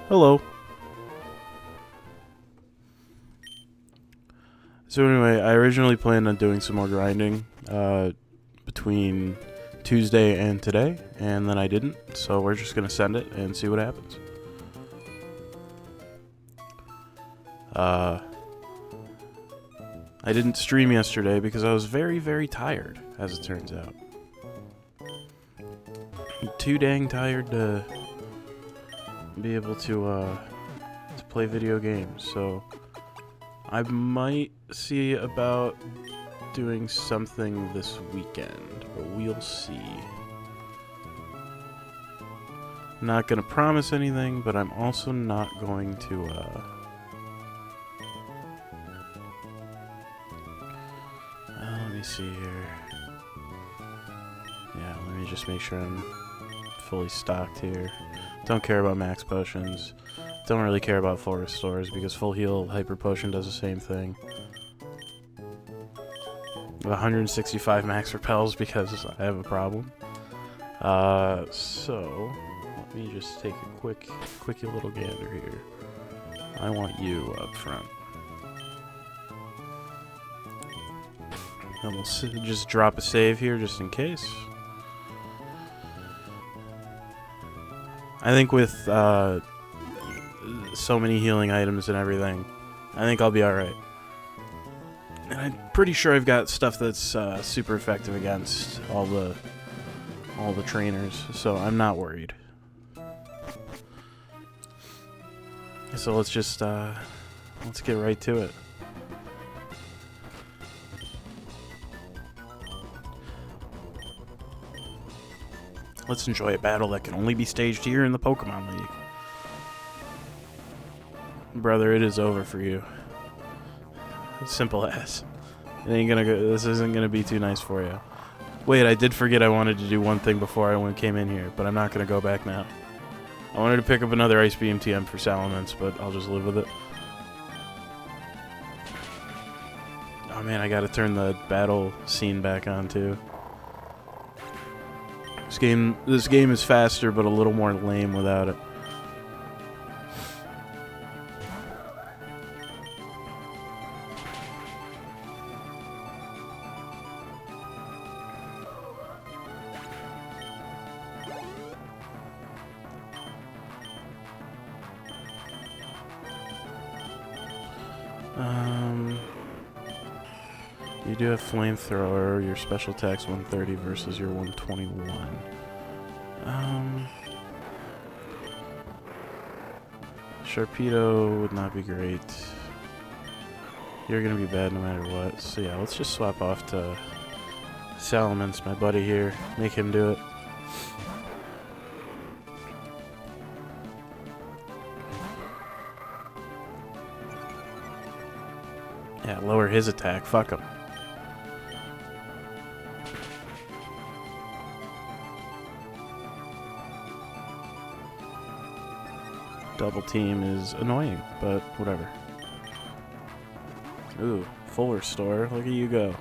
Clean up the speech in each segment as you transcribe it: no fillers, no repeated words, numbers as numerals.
Hello. So anyway, I originally planned on doing some more grinding between Tuesday and today, and then I didn't, so we're just going to send it and see what happens. I didn't stream yesterday because I was very, very tired, as it turns out. I'm too dang tired to be able to play video games, so I might see about doing something this weekend, but we'll see. I'm not gonna promise anything, but I'm also not going to let me see here. Yeah, let me just make sure I'm fully stocked here. Don't care about max potions. Don't really care about full restores because full heal hyper potion does the same thing. 165 max repels because I have a problem. So let me just take a quickie little gander here. I want you up front. And we'll just drop a save here just in case. I think with so many healing items and everything, I think I'll be alright. And I'm pretty sure I've got stuff that's super effective against all the trainers, so I'm not worried. So let's just let's get right to it. Let's enjoy a battle that can only be staged here in the Pokemon League. Brother, it is over for you. Simple as. It ain't gonna go. This isn't gonna be too nice for you. Wait, I did forget I wanted to do one thing before I came in here, but I'm not gonna go back now. I wanted to pick up another Ice Beam TM for Salamence, but I'll just live with it. Oh man, I gotta turn the battle scene back on too. This game is faster, but a little more lame without it. You do have Flamethrower, your special attack's 130 versus your 121. Sharpedo would not be great. You're gonna be bad no matter what. So yeah, let's just swap off to Salamence, my buddy here. Make him do it. Yeah, lower his attack. Fuck him. Double team is annoying, but whatever. Ooh, full restore. Look at you go.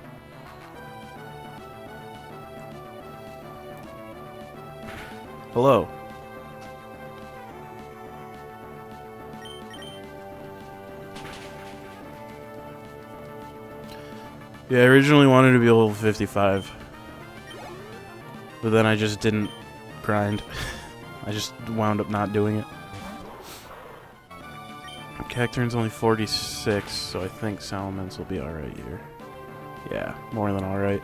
Hello. Yeah, I originally wanted to be level 55. But then I just didn't grind. I just wound up not doing it. Cacturn's only 46, so I think Salamence will be alright here. Yeah, more than alright.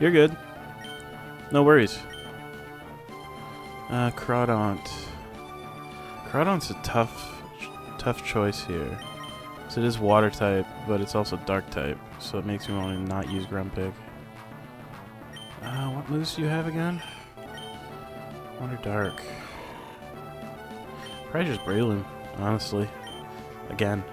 You're good. No worries. Crawdaunt. Crawdaunt's a tough choice here. So it is water type, but it's also dark type, so it makes me want to not use Grumpig. What moves do you have again? Water dark. Probably just Breloom, honestly. Again.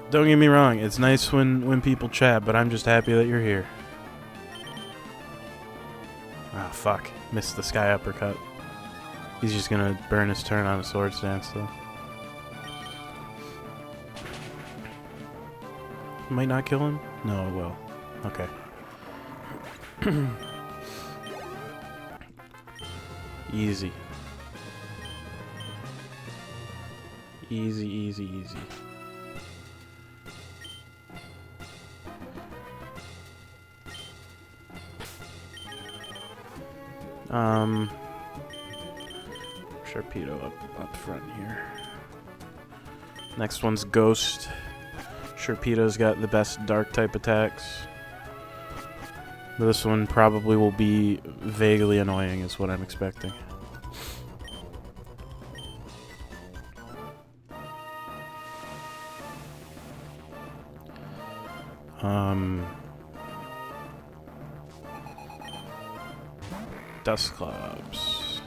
Don't get me wrong, it's nice when people chat, but I'm just happy that you're here. Ah, fuck. Missed the Sky Uppercut. He's just gonna burn his turn on a Swords Dance, though. Might not kill him? No, it will. Okay. Easy. Easy, easy, easy. Sharpedo up front here. Next one's Ghost. Sharpedo's got the best dark type attacks. This one probably will be vaguely annoying is what I'm expecting. Dusclops.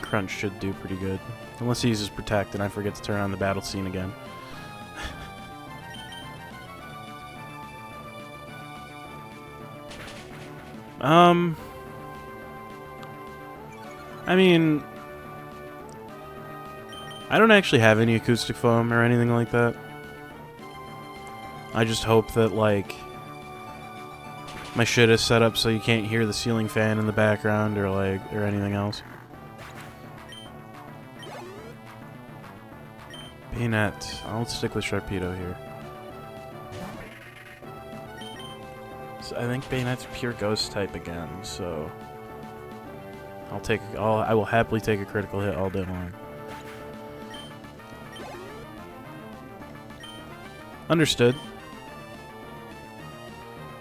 Crunch should do pretty good. Unless he uses Protect and I forget to turn on the battle scene again. I mean, I don't actually have any acoustic foam or anything like that. I just hope that, like, my shit is set up so you can't hear the ceiling fan in the background or, like, or anything else. Bayonet. I'll stick with Sharpedo here. So I think Bayonet's pure Ghost type again, so I will happily take a critical hit all day long. Understood.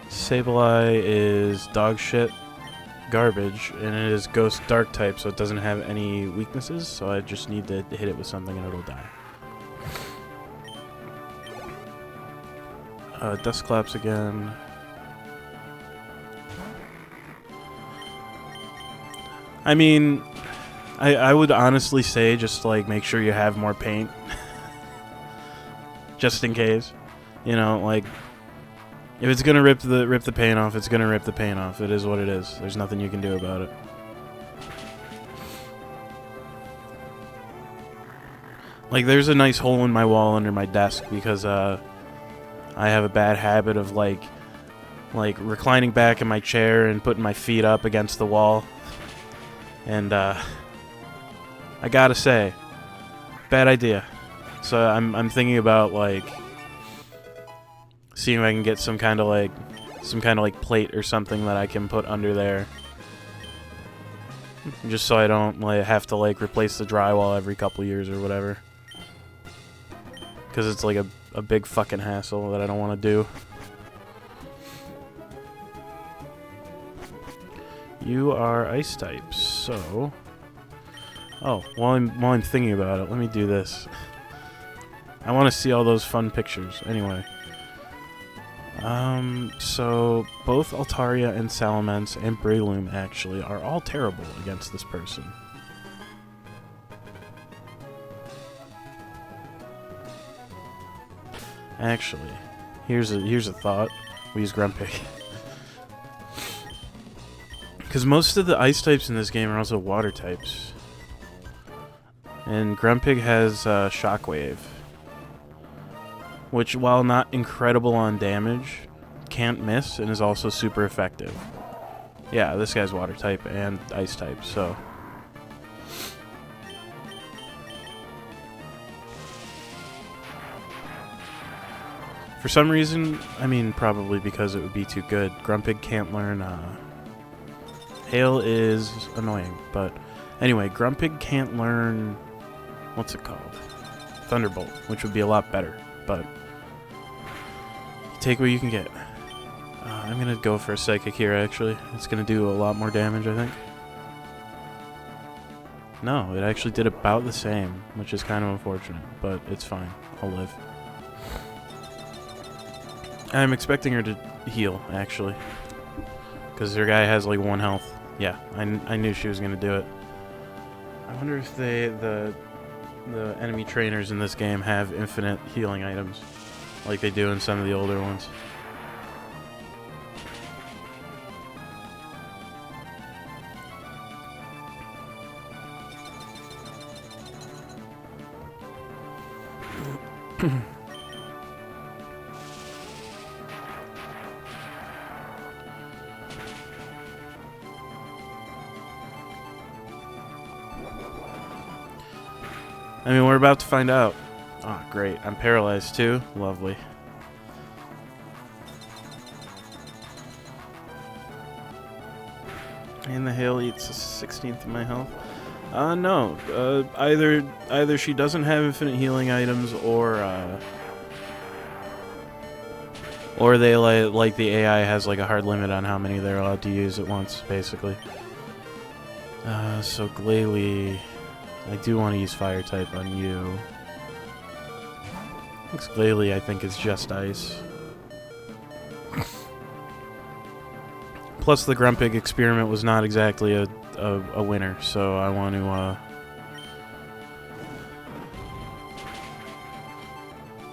Sableye is dog shit garbage, and it is Ghost Dark type, so it doesn't have any weaknesses, so I just need to hit it with something and it'll die. Dusclops again. I mean, I would honestly say just, like, make sure you have more paint. Just in case. You know, like, if it's gonna rip the paint off, it's gonna rip the paint off. It is what it is. There's nothing you can do about it. Like, there's a nice hole in my wall under my desk because I have a bad habit of like reclining back in my chair and putting my feet up against the wall. And I gotta say, bad idea. So I'm thinking about, like, seeing if I can get some kind of like plate or something that I can put under there, just so I don't, like, have to, like, replace the drywall every couple years or whatever. Because it's like a big fucking hassle that I don't want to do. You are ice types, so. Oh, while I'm thinking about it, let me do this. I want to see all those fun pictures. Anyway. So both Altaria and Salamence and Breloom actually are all terrible against this person. Actually, here's a thought. We use Grumpig. Because most of the ice types in this game are also water types. And Grumpig has Shockwave, which, while not incredible on damage, can't miss and is also super effective. Yeah, this guy's water type and ice type, so. For some reason, I mean, probably because it would be too good, Grumpig can't learn, Hail is annoying, but anyway, Grumpig can't learn, what's it called? Thunderbolt, which would be a lot better, but take what you can get. I'm gonna go for a Psychic here, actually. It's gonna do a lot more damage, I think. No, it actually did about the same, which is kind of unfortunate, but it's fine. I'll live. I'm expecting her to heal, actually. Because her guy has like 1 health. Yeah, I knew she was gonna do it. I wonder if the enemy trainers in this game have infinite healing items, like they do in some of the older ones. I mean, we're about to find out. Oh, great. I'm paralyzed too. Lovely. And the hail eats a 16th of my health. No. Either she doesn't have infinite healing items, or they like the AI has like a hard limit on how many they're allowed to use at once, basically. So Glalie, I do want to use Fire type on you. Looks Glalie, I think, is just ice. Plus, the Grumpig experiment was not exactly a winner, so I want to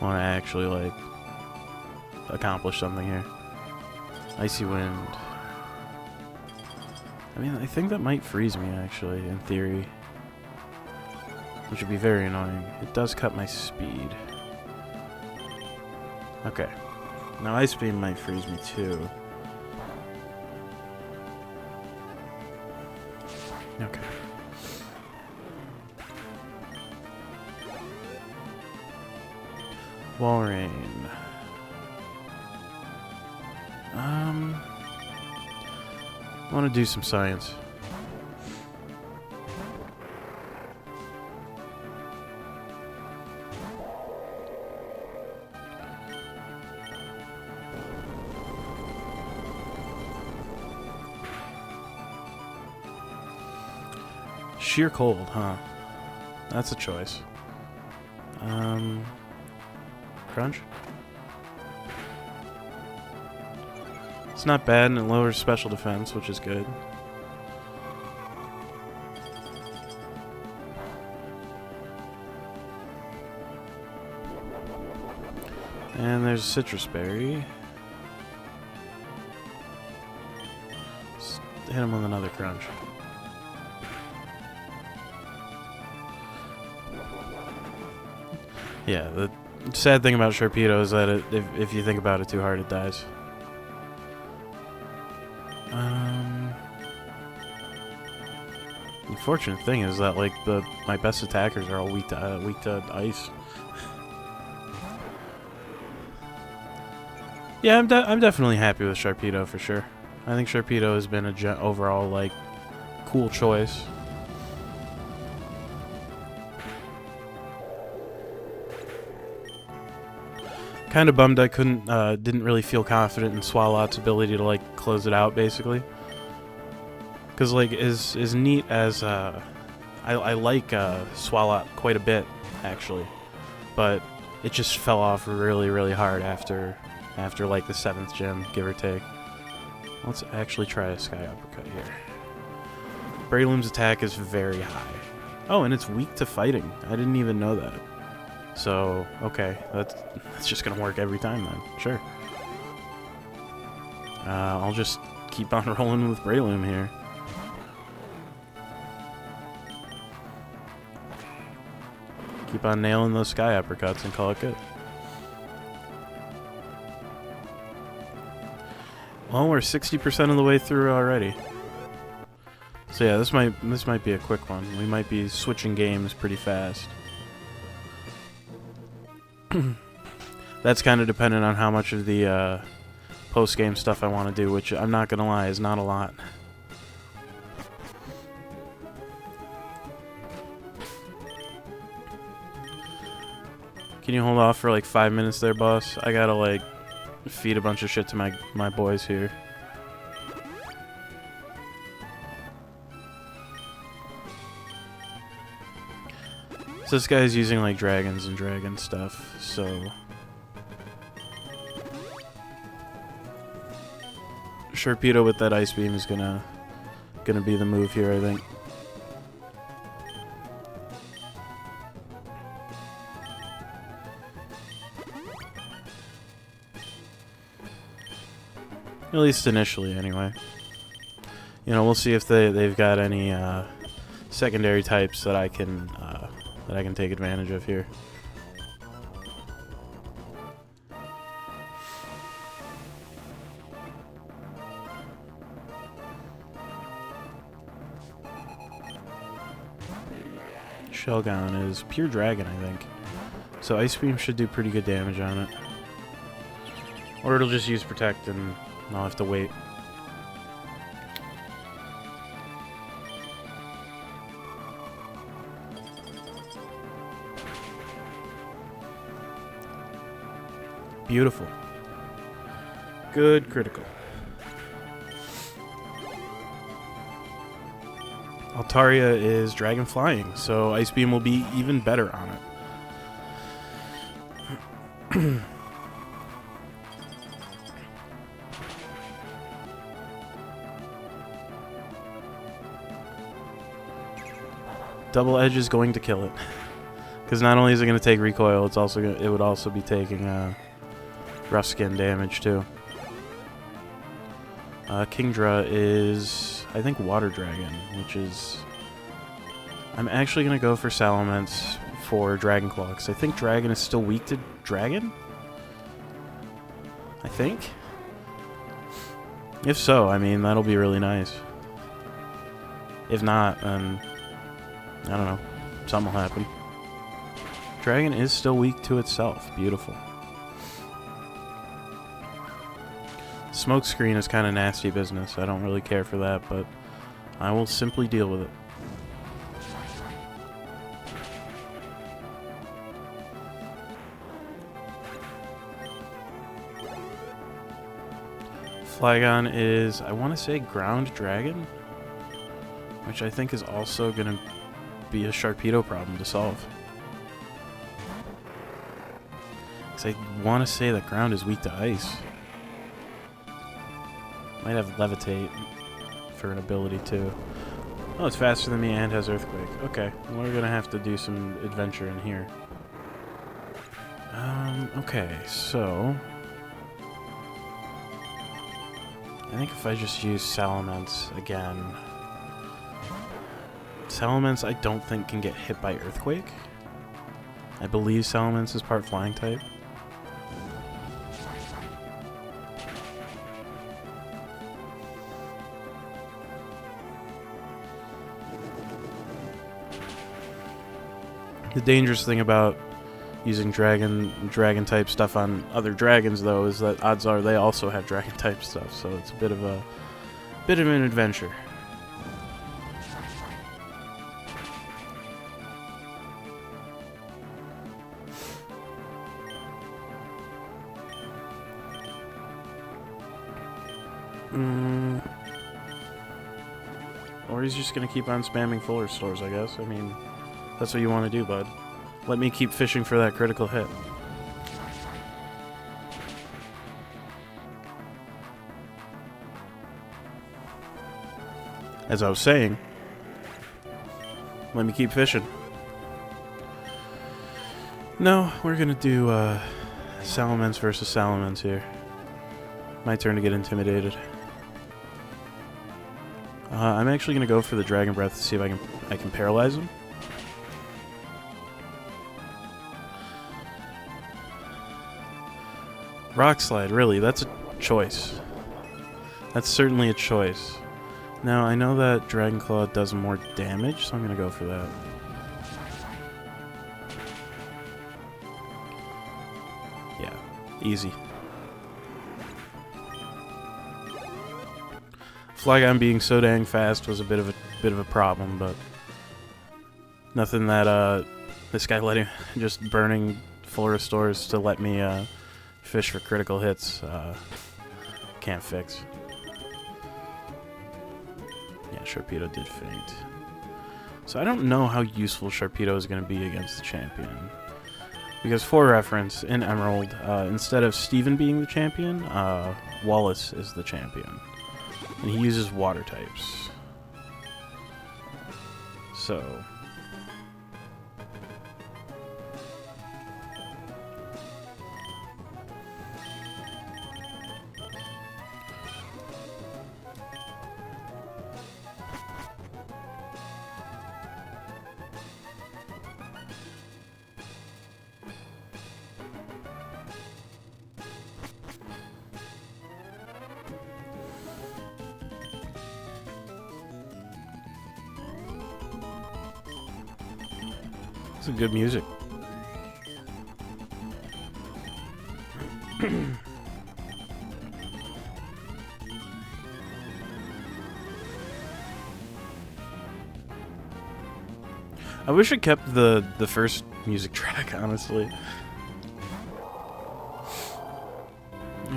actually like accomplish something here. Icy Wind. I mean, I think that might freeze me, actually, in theory, which would be very annoying. It does cut my speed. Okay. Now Ice Beam might freeze me too. Okay. Wall Rain. I want to do some science. Sheer cold, huh? That's a choice. Crunch? It's not bad, and it lowers special defense, which is good. And there's a Citrus Berry. Just hit him with another crunch. Yeah, the sad thing about Sharpedo is that if you think about it too hard, it dies. The unfortunate thing is that like my best attackers are all weak to ice. Yeah, I'm definitely happy with Sharpedo for sure. I think Sharpedo has been a overall like cool choice. Kind of bummed I didn't really feel confident in Swalot's ability to like close it out, basically. Because like as neat as I like Swalot quite a bit, actually, but it just fell off really hard after like the 7th gym, give or take. Let's actually try a Sky Uppercut here. Breloom's attack is very high. Oh, and it's weak to fighting. I didn't even know that. So, okay, that's just gonna work every time then. Sure. I'll just keep on rolling with Breloom here. Keep on nailing those Sky Uppercuts and call it good. Well, we're 60% of the way through already. So yeah, this might be a quick one. We might be switching games pretty fast. That's kind of dependent on how much of the post-game stuff I want to do, which I'm not going to lie is not a lot. Can you hold off for like 5 minutes there, boss? I gotta like feed a bunch of shit to my boys here. So this guy's using like dragons and dragon stuff, so Sharpedo with that ice beam is gonna be the move here, I think. At least initially, anyway. You know, we'll see if they've got any secondary types that I can take advantage of here. Shelgon is pure dragon, I think. So Ice Beam should do pretty good damage on it. Or it'll just use Protect and I'll have to wait. Beautiful. Good critical. Altaria is dragon flying, so Ice Beam will be even better on it. Double Edge is going to kill it, because not only is it going to take recoil, it's also it would also be taking rough skin damage too. Kingdra is, I think, Water Dragon, which is... I'm actually going to go for Salamence for Dragon Claw, because I think Dragon is still weak to Dragon? I think? If so, I mean, that'll be really nice. If not, then... I don't know. Something will happen. Dragon is still weak to itself. Beautiful. Smokescreen is kind of nasty business. I don't really care for that, but I will simply deal with it. Flygon is, I want to say, Ground Dragon, which I think is also going to be a Sharpedo problem to solve. Because I want to say that Ground is weak to Ice. Might have Levitate for an ability too. Oh, it's faster than me and has Earthquake. Okay, we're gonna have to do some adventure in here. Okay, so... I think if I just use Salamence again... Salamence I don't think can get hit by Earthquake. I believe Salamence is part Flying type. The dangerous thing about using dragon type stuff on other dragons, though, is that odds are they also have dragon type stuff, so it's a bit of an adventure. Or he's just gonna keep on spamming fuller stores, I guess. I mean, that's what you want to do, bud. Let me keep fishing for that critical hit. As I was saying, let me keep fishing. No, we're gonna do Salamence versus Salamence here. My turn to get intimidated. I'm actually gonna go for the Dragon Breath to see if I can paralyze him. Rock Slide, really? That's a choice. That's certainly a choice. Now, I know that Dragon Claw does more damage, so I'm going to go for that. Yeah, easy. Flygon being so dang fast was a bit of a problem, but nothing that this guy letting just burning full restores to let me fish for critical hits can't fix. Yeah, Sharpedo did faint. So I don't know how useful Sharpedo is going to be against the champion. Because for reference, in Emerald, instead of Steven being the champion, Wallace is the champion. And he uses water types. So... Some good music. I wish it kept the first music track, honestly.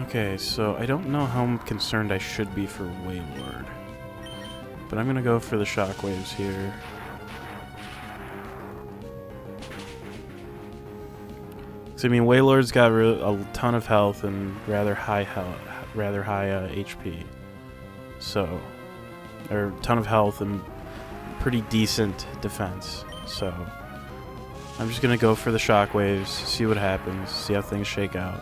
Okay, so I don't know how concerned I should be for Wailord, but I'm gonna go for the shockwaves here. So, I mean, Wailord's got a ton of health and rather high HP. So, or a ton of health and pretty decent defense. So, I'm just gonna go for the shockwaves, see what happens, see how things shake out.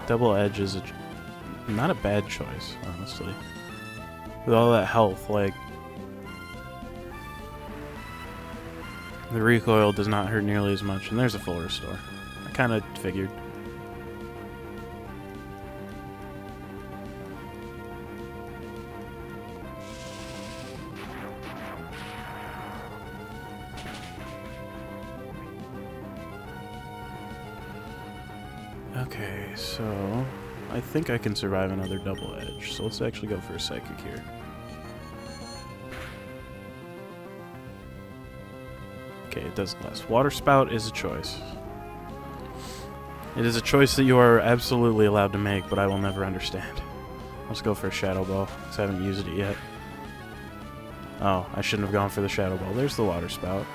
Double Edge is not a bad choice, honestly. With all that health, like, the recoil does not hurt nearly as much, and there's a full restore. I kind of figured. Okay, so I think I can survive another double edge, so let's actually go for a psychic here. Okay, it does less. Water Spout is a choice. It is a choice that you are absolutely allowed to make, but I will never understand. Let's go for a Shadow Ball, because I haven't used it yet. Oh, I shouldn't have gone for the Shadow Ball. There's the Water Spout.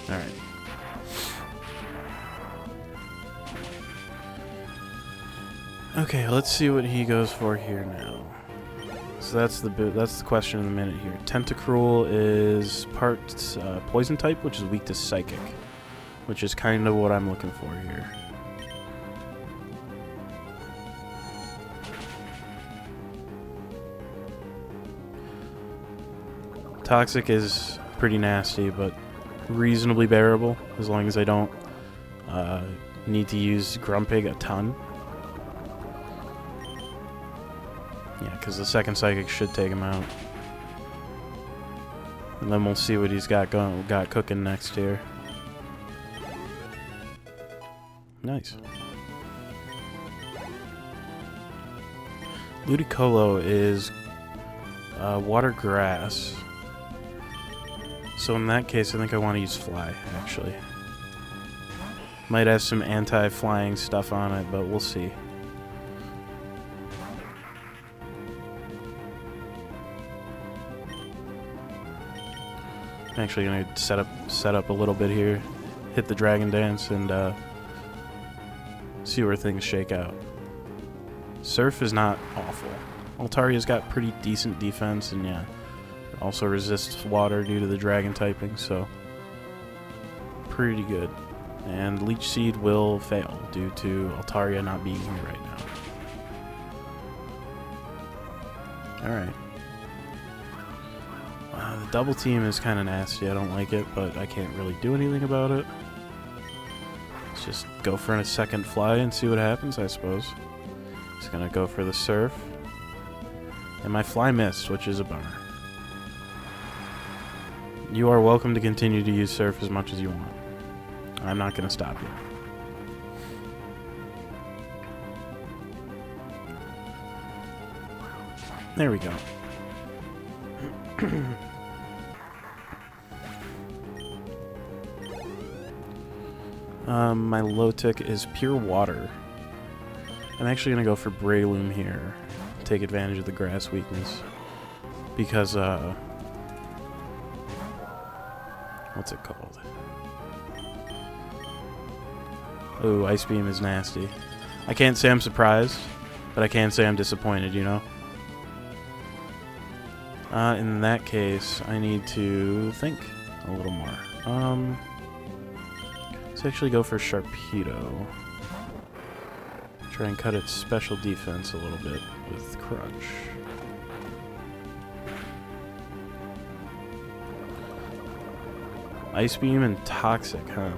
Alright. Okay, let's see what he goes for here now. So that's the question of the minute here. Tentacruel is part poison type, which is weak to psychic, which is kind of what I'm looking for here. Toxic is pretty nasty, but reasonably bearable as long as I don't need to use Grumpig a ton. Yeah, because the second Psychic should take him out. And then we'll see what he's got cooking next here. Nice. Ludicolo is water grass. So in that case, I think I want to use Fly, actually. Might have some anti-flying stuff on it, but we'll see. I'm actually going to set up a little bit here, hit the Dragon Dance, and see where things shake out. Surf is not awful. Altaria's got pretty decent defense, and yeah, it also resists water due to the dragon typing, so pretty good. And Leech Seed will fail due to Altaria not being here right now. Alright. The double team is kind of nasty. I don't like it, but I can't really do anything about it. Let's just go for a second Fly and see what happens, I suppose. He's going to go for the Surf. And my fly missed, which is a bummer. You are welcome to continue to use surf as much as you want. I'm not going to stop you. There we go. My low tick is pure water. I'm actually going to go for Breloom here. Take advantage of the grass weakness. Because, what's it called? Ooh, Ice Beam is nasty. I can't say I'm surprised, but I can say I'm disappointed, you know? In that case, I need to think a little more. Let's actually go for Sharpedo. Try and cut its special defense a little bit with Crunch. Ice Beam and Toxic, huh?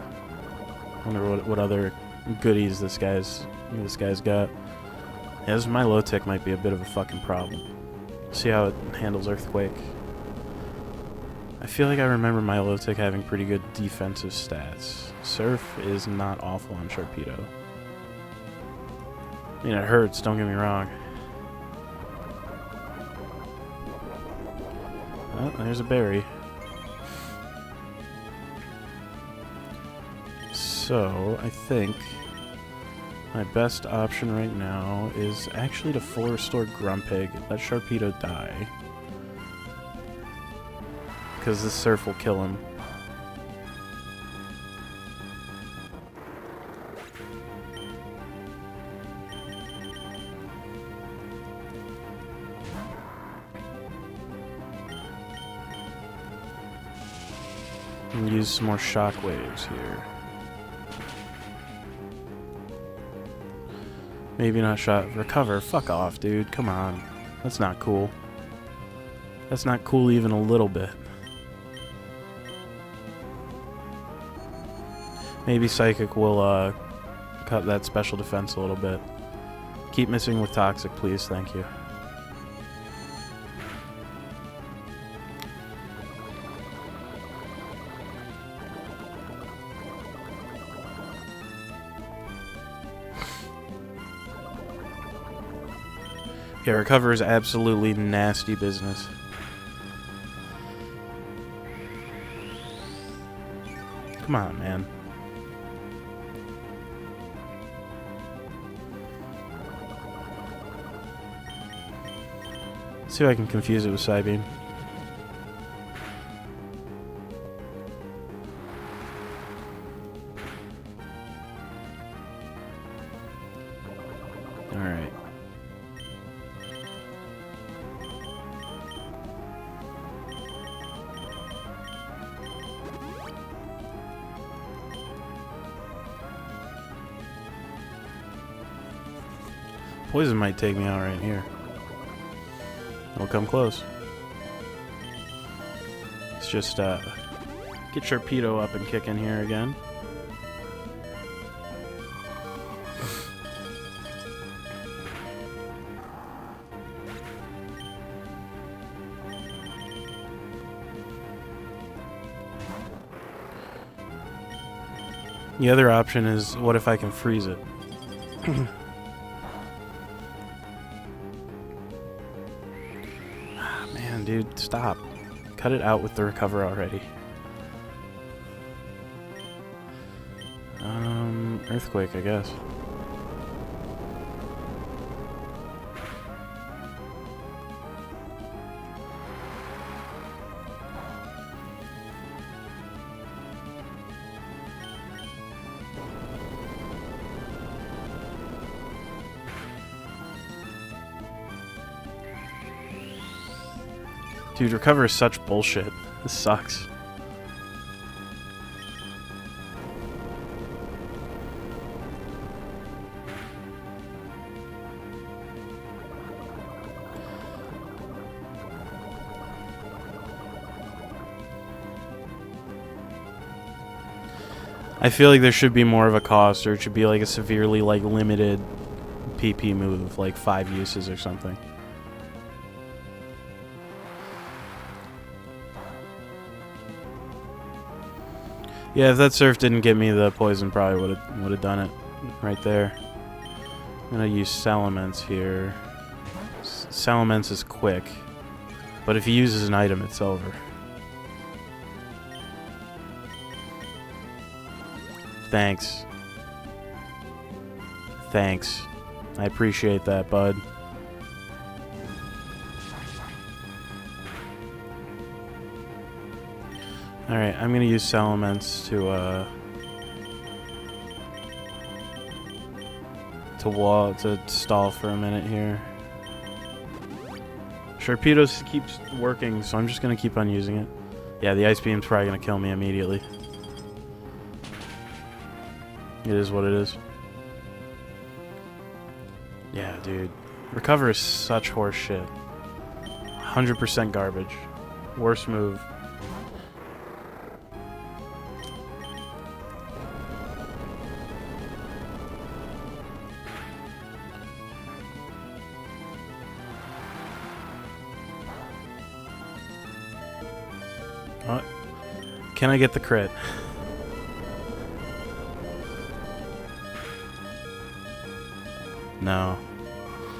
Wonder what other goodies this guy's got. Yeah, this my low tick might be a bit of a fucking problem. See how it handles Earthquake. I feel like I remember my low tick having pretty good defensive stats. Surf is not awful on Sharpedo. I mean, it hurts, don't get me wrong. Oh, there's a berry. So, I think my best option right now is actually to full restore Grumpig, let Sharpedo die. Because this surf will kill him. And use some more shockwaves here. Maybe not recover. Fuck off, dude. Come on. That's not cool. That's not cool even a little bit. Maybe Psychic will cut that special defense a little bit. Keep missing with Toxic, please. Thank you. Yeah, Recover is absolutely nasty business. Come on, man. See if I can confuse it with Psybeam. Alright. Poison might take me out right here. It'll come close. Let's just get Sharpedo up and kicking here again. The other option is, what if I can freeze it? Man, dude, stop. Cut it out with the Recover already. Earthquake, I guess. Dude, Recover is such bullshit. This sucks. I feel like there should be more of a cost, or it should be like a severely limited PP move, like 5 uses or something. Yeah, if that surf didn't get me the poison, probably would have done it right there. I'm gonna use Salamence here. Salamence is quick, but if he uses an item, it's over. Thanks. Thanks. I appreciate that, bud. Alright, I'm gonna use Salamence to stall for a minute here. Sharpedo keeps working, so I'm just gonna keep on using it. Yeah, the Ice Beam's probably gonna kill me immediately. It is what it is. Yeah, dude. Recover is such horse shit. 100% garbage. Worst move. What? Can I get the crit? No.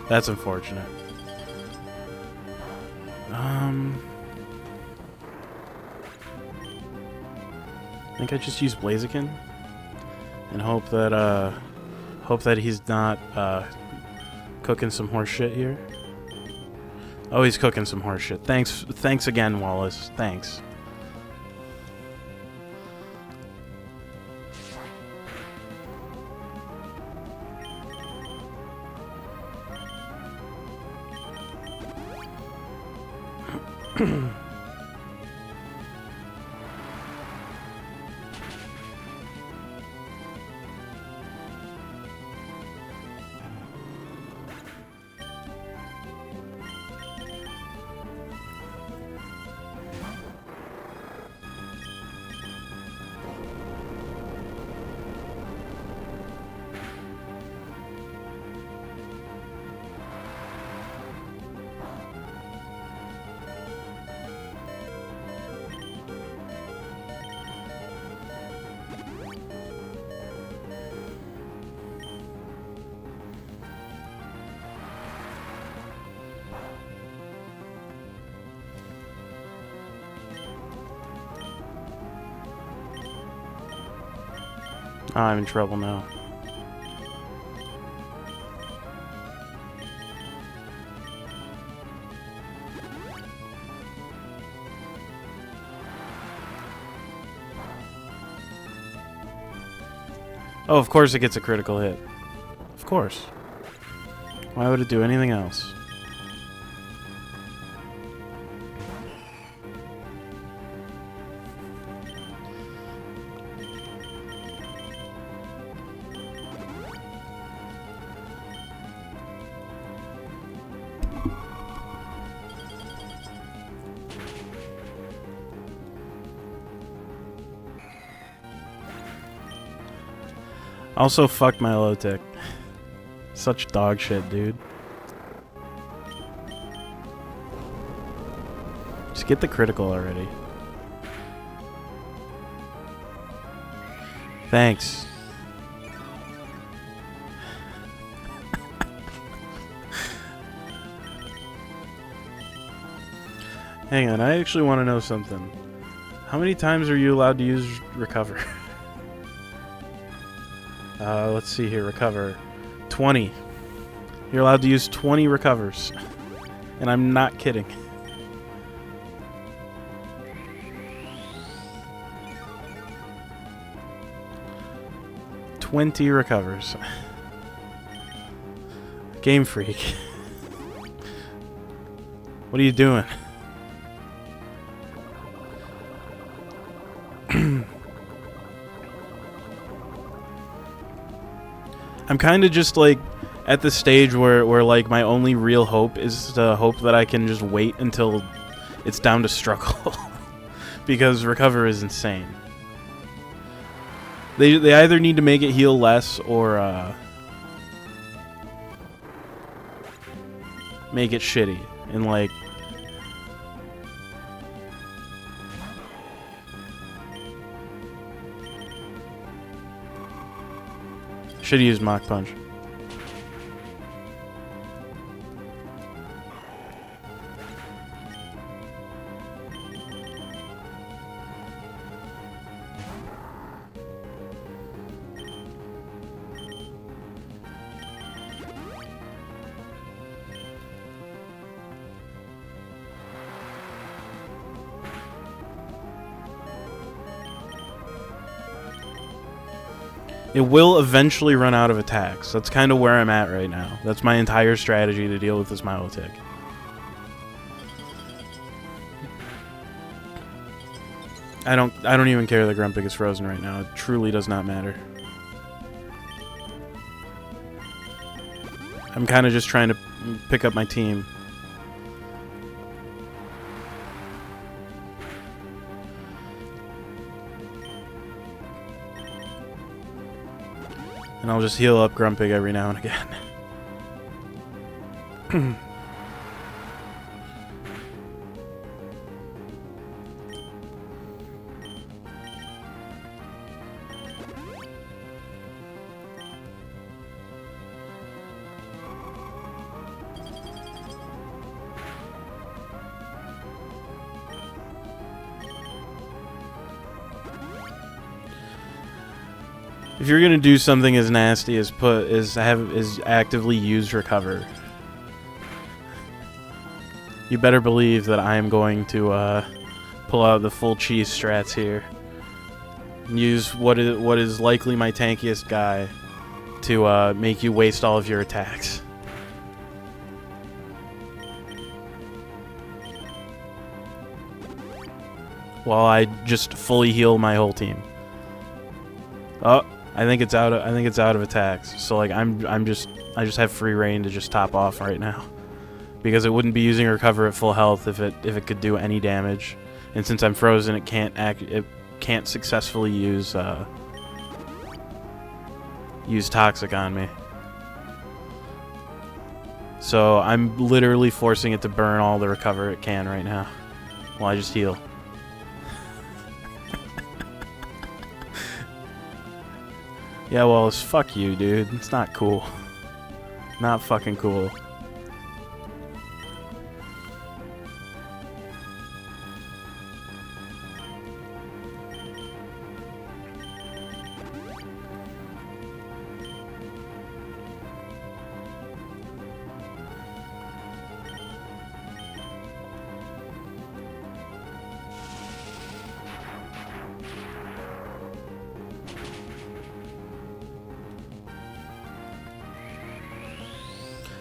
That's unfortunate. I think I just use Blaziken and hope that he's not cooking some horse shit here. Oh, he's cooking some horse shit. Thanks again, Wallace. Thanks. Oh, I'm in trouble now. Oh, of course it gets a critical hit. Of course. Why would it do anything else? Also, fuck my low tech. Such dog shit, dude. Just get the critical already. Thanks. Hang on, I actually want to know something. How many times are you allowed to use recover? Let's see here. Recover. 20. You're allowed to use 20 recovers. And I'm not kidding. $20 recovers. Game Freak. What are you doing? I'm kind of just like at the stage where like my only real hope is to hope that I can just wait until it's down to struggle. Because recover is insane. They either need to make it heal less or make it shitty and like Should have used Mach Punch. It will eventually run out of attacks. That's kind of where I'm at right now. That's my entire strategy to deal with this Milotic. I don't even care that Grumpig is frozen right now. It truly does not matter. I'm kind of just trying to pick up my team. And I'll just heal up Grumpig every now and again. If you're gonna do something as nasty as actively use recover, you better believe that I am going to pull out the full cheese strats here. And use what is likely my tankiest guy to make you waste all of your attacks. While I just fully heal my whole team. Oh. I think it's out of attacks. So like I just have free reign to just top off right now, because it wouldn't be using recover at full health if it could do any damage, and since I'm frozen, it can't successfully use toxic on me. So I'm literally forcing it to burn all the recover it can right now, while I just heal. Yeah, well, it's fuck you, dude. It's not cool. Not fucking cool.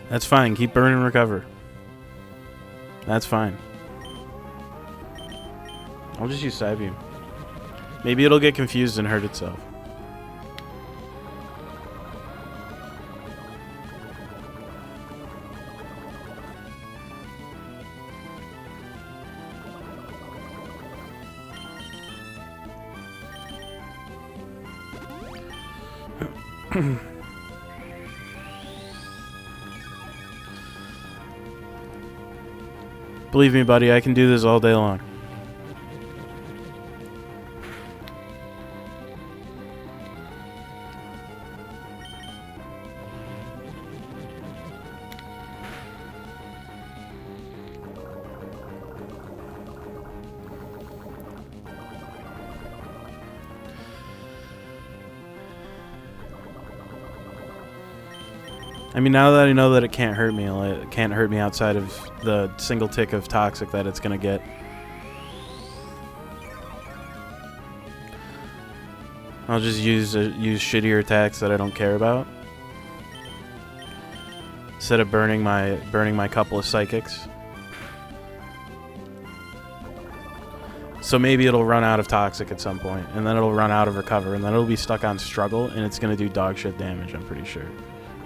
That's fine. Keep burning recover. That's fine. I'll just use side beam. Maybe it'll get confused and hurt itself. Believe me, buddy, I can do this all day long. I mean, now that I know that it can't hurt me, it can't hurt me outside of the single tick of toxic that it's gonna get. I'll just use shittier attacks that I don't care about, instead of burning my couple of psychics. So maybe it'll run out of toxic at some point, and then it'll run out of recover, and then it'll be stuck on struggle, and it's gonna do dog shit damage. I'm pretty sure.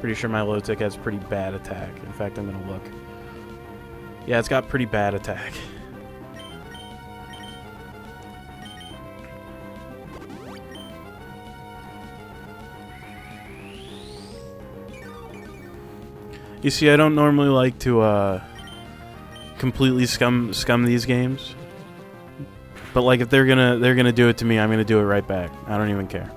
Pretty sure my low tick has pretty bad attack. In fact, I'm gonna look. Yeah, it's got pretty bad attack. You see, I don't normally like to completely scum these games, but like if they're gonna do it to me, I'm gonna do it right back. I don't even care.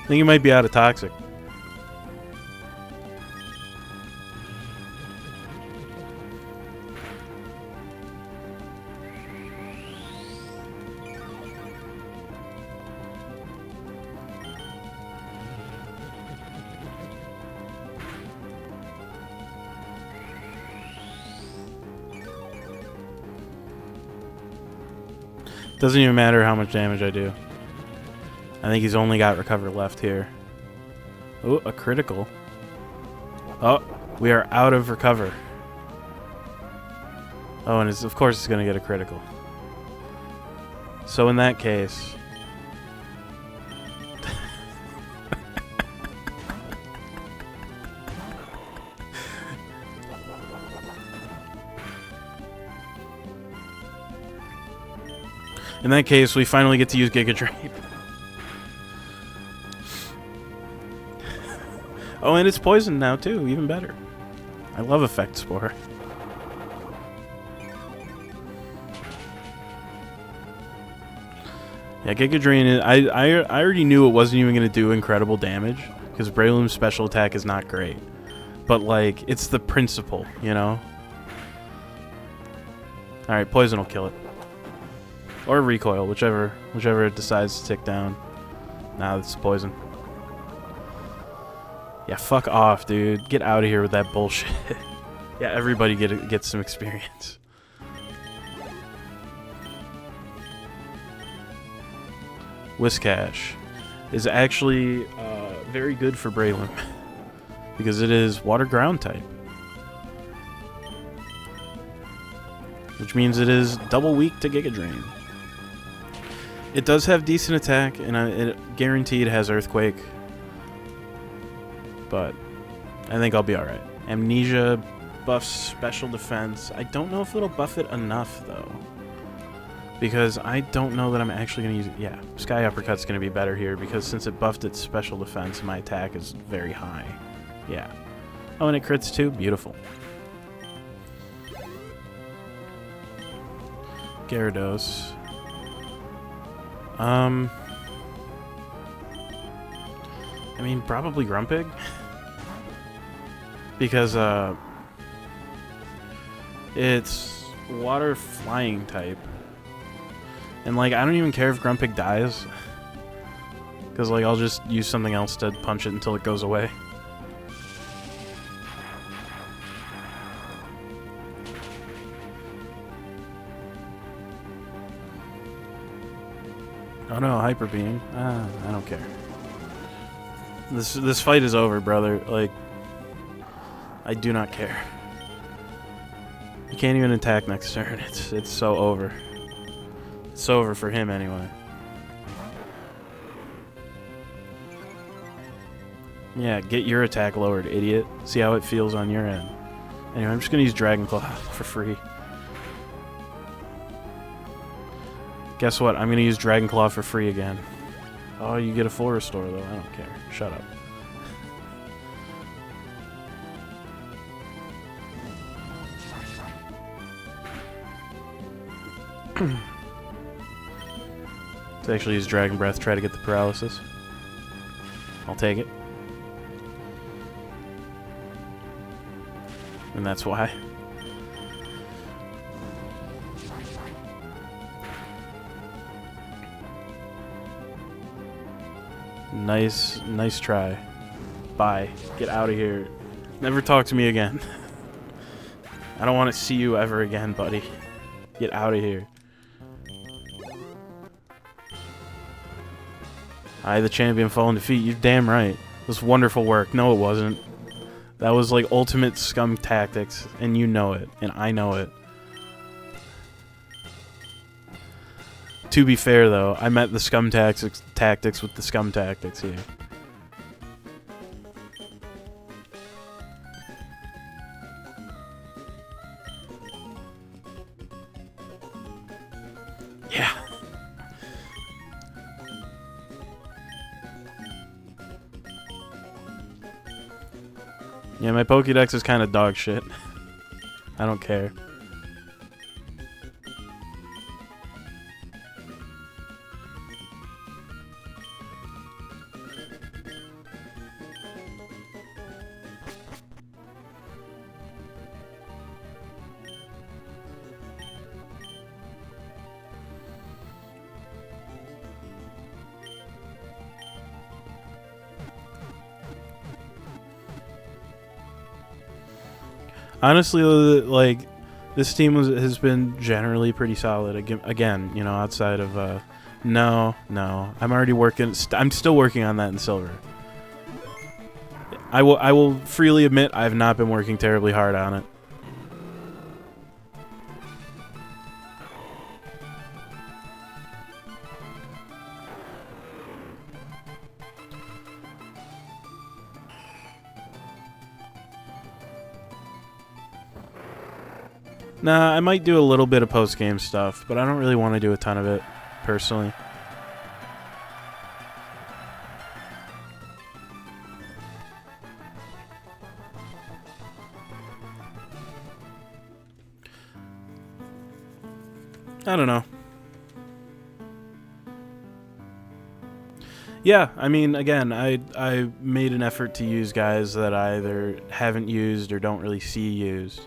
I think he might be out of toxic. Doesn't even matter how much damage I do. I think he's only got recover left here. Oh, a critical. Oh, we are out of recover. Oh, and of course it's going to get a critical. So in that case... in that case, we finally get to use Giga Drain. Oh, and it's poison now, too. Even better. I love Effect Spore. Yeah, Giga Drain, I already knew it wasn't even going to do incredible damage, because Breloom's special attack is not great. But, like, it's the principle, you know? Alright, poison will kill it. Or recoil, whichever it decides to tick down. Nah, it's poison. Yeah, fuck off, dude. Get out of here with that bullshit. Yeah, everybody get some experience. Whiscash is actually very good for Breloom because it is water ground type. Which means it is double weak to Giga Drain. It does have decent attack, and it guaranteed has Earthquake. But I think I'll be alright. Amnesia buffs special defense. I don't know if it'll buff it enough, though. Because I don't know that I'm actually going to use it. Yeah, Sky Uppercut's going to be better here, because since it buffed its special defense, my attack is very high. Yeah. Oh, and it crits too? Beautiful. Gyarados. I mean, probably Grumpig. Because, it's water flying type. And, like, I don't even care if Grumpig dies. Because, like, I'll just use something else to punch it until it goes away. Oh no, Hyper Beam. I don't care. This fight is over, brother. Like, I do not care. You can't even attack next turn. It's so over. It's over for him anyway. Yeah, get your attack lowered, idiot. See how it feels on your end. Anyway, I'm just gonna use Dragon Claw for free. Guess what? I'm gonna use Dragon Claw for free again. Oh, you get a full restore though. I don't care. Shut up. Let's actually use Dragon Breath, try to get the paralysis. I'll take it. And that's why. Nice try. Bye. Get out of here. Never talk to me again. I don't want to see you ever again, buddy. Get out of here. I, the champion, fall in defeat. You're damn right. It was wonderful work. No, it wasn't. That was like ultimate scum tactics, and you know it, and I know it. To be fair, though, I met the scum tactics with the scum tactics here. Yeah. Yeah, my Pokédex is kind of dog shit. I don't care. Honestly, like, this team has been generally pretty solid. Again, you know, outside of no, I'm already working. I'm still working on that in silver. I will freely admit I have not been working terribly hard on it. Nah, I might do a little bit of post-game stuff, but I don't really want to do a ton of it, personally. I don't know. Yeah, I mean, again, I made an effort to use guys that I either haven't used or don't really see used.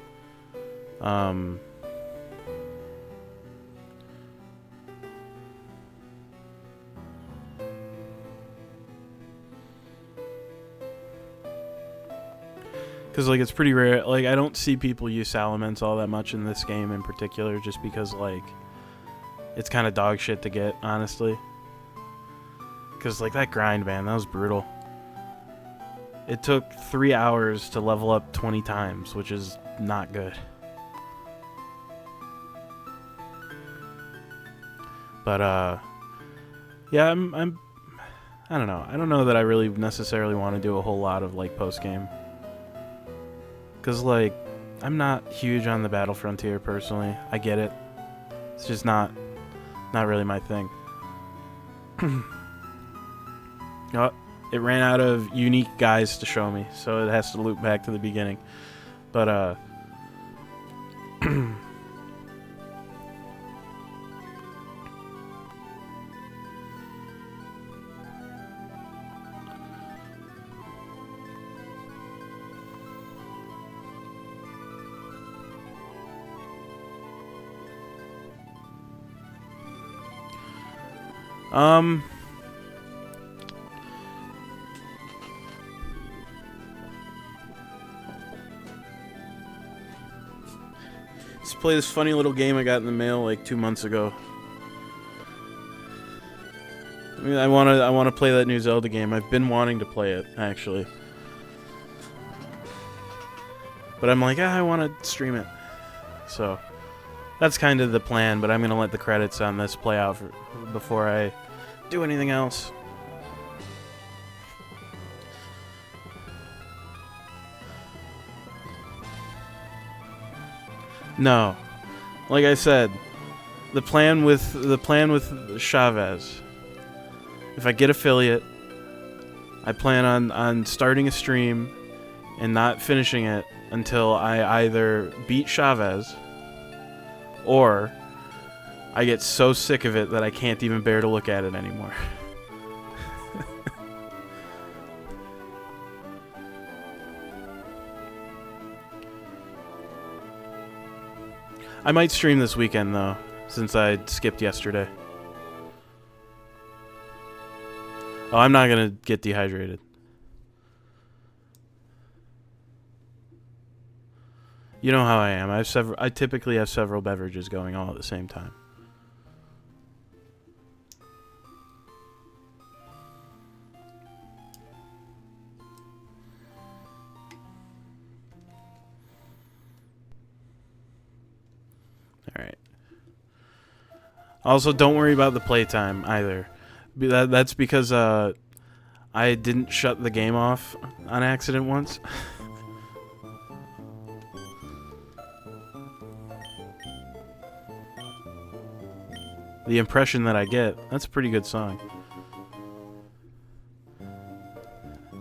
Because, like, it's pretty rare. Like, I don't see people use Salamence all that much in this game in particular, just because, like, it's kind of dog shit to get, honestly. Because, like, that grind, man, that was brutal. It took 3 hours to level up 20 times, which is not good. But, yeah, I don't know. I don't know that I really necessarily want to do a whole lot of, like, post-game. Because, like, I'm not huge on the Battle Frontier, personally. I get it. It's just not really my thing. Oh, it ran out of unique guys to show me, so it has to loop back to the beginning. But, let's play this funny little game I got in the mail like 2 months ago. I mean, I wanna play that new Zelda game. I've been wanting to play it, actually. But I'm like, I want to stream it. So, that's kind of the plan, but I'm going to let the credits on this play out before I do anything else. No. Like I said, the plan with Chavez, if I get affiliate, I plan on starting a stream and not finishing it until I either beat Chavez or I get so sick of it that I can't even bear to look at it anymore. I might stream this weekend, though, since I skipped yesterday. Oh, I'm not going to get dehydrated. You know how I am. I typically have several beverages going all at the same time. All right. Also, don't worry about the playtime either. That's because I didn't shut the game off on accident once. The impression that I get, that's a pretty good song.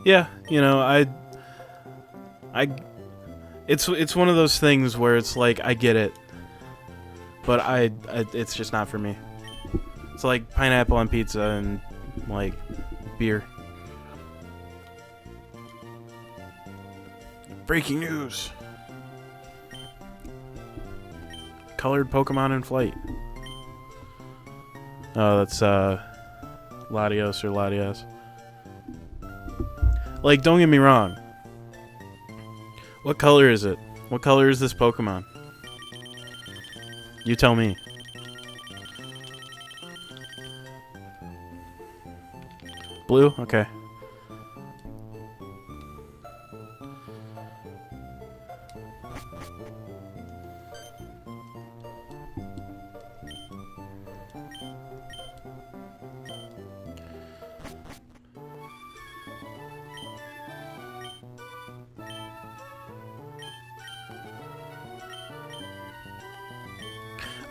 Yeah, you know, it's one of those things where it's like I get it, but it's just not for me. It's like pineapple on pizza and like beer. Breaking news. Colored Pokemon in flight. Oh, that's Latios or Latias. Like, don't get me wrong. What color is it? What color is this Pokemon? You tell me. Blue? Okay.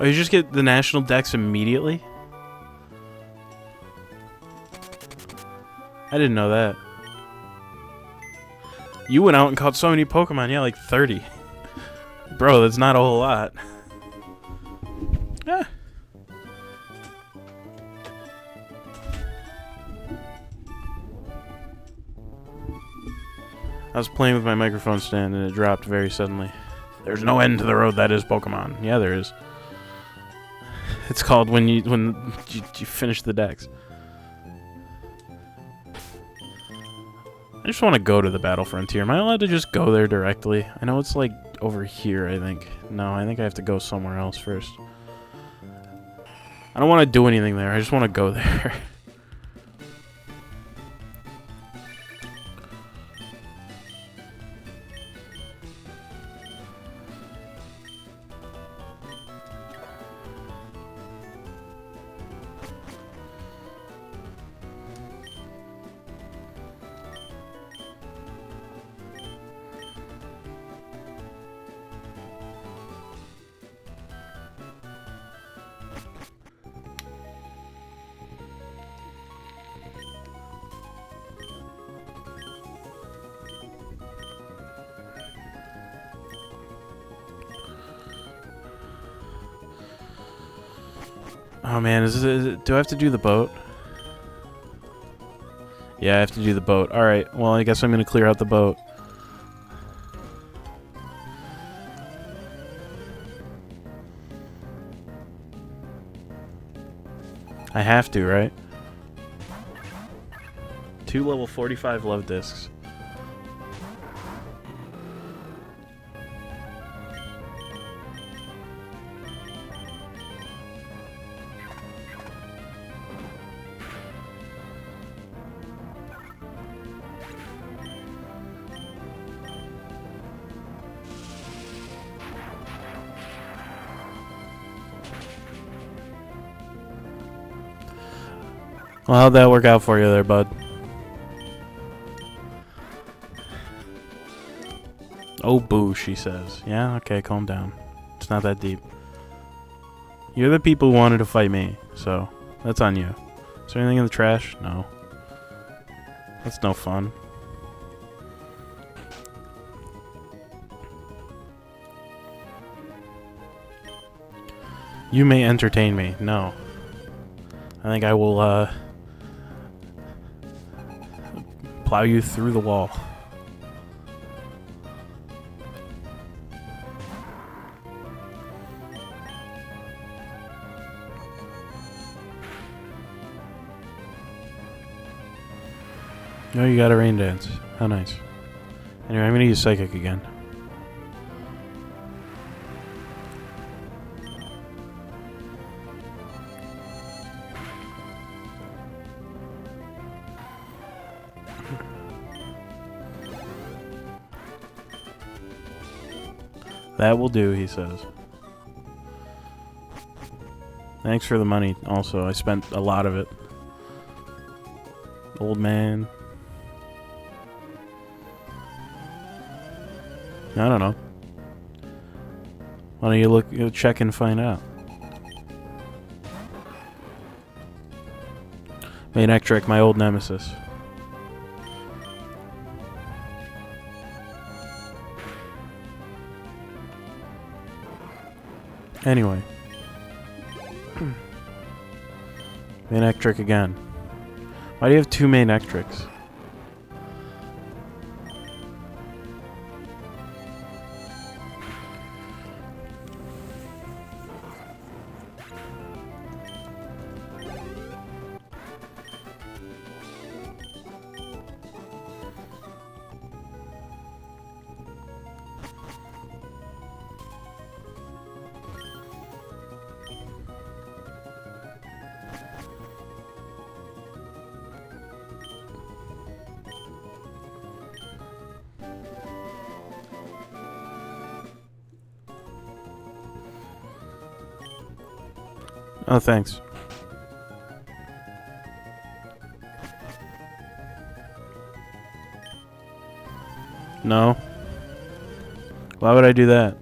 Oh, you just get the national dex immediately? I didn't know that. You went out and caught so many Pokemon. Yeah, like 30. Bro, that's not a whole lot. Eh. I was playing with my microphone stand and it dropped very suddenly. There's no end to the road that is Pokemon. Yeah, there is. It's called when you finish the dex. I just want to go to the Battle Frontier. Am I allowed to just go there directly? I know it's like over here, I think. No, I think I have to go somewhere else first. I don't want to do anything there. I just want to go there. Oh man, do I have to do the boat? Yeah, I have to do the boat. Alright, well I guess I'm gonna clear out the boat. I have to, right? 2 level 45 love discs. Well, how'd that work out for you there, bud? Oh, boo, she says. Yeah, okay, calm down. It's not that deep. You're the people who wanted to fight me, so that's on you. Is there anything in the trash? No. That's no fun. You may entertain me. No. I think I will, plow you through the wall. Oh, you got a rain dance. How nice. Anyway, I'm gonna use Psychic again. That will do, he says. Thanks for the money, also. I spent a lot of it. Old man. I don't know. Why don't you check and find out? Manectric, my old nemesis. Anyway. Manectric again. Why do you have 2 Manectrics? Oh, thanks. No. Why would I do that?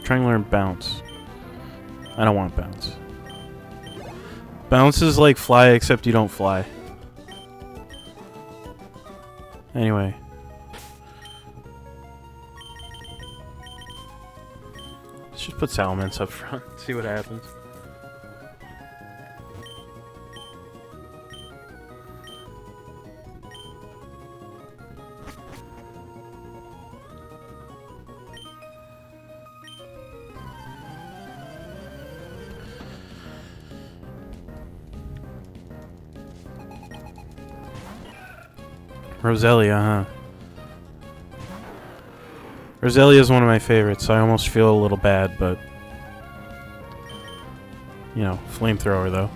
Trying to learn bounce. I don't want bounce. Bounce is like fly, except you don't fly. Anyway. Let's just put Salamence up front. See what happens. Roselia, huh? Roselia is one of my favorites, so I almost feel a little bad, but... You know, flamethrower, though.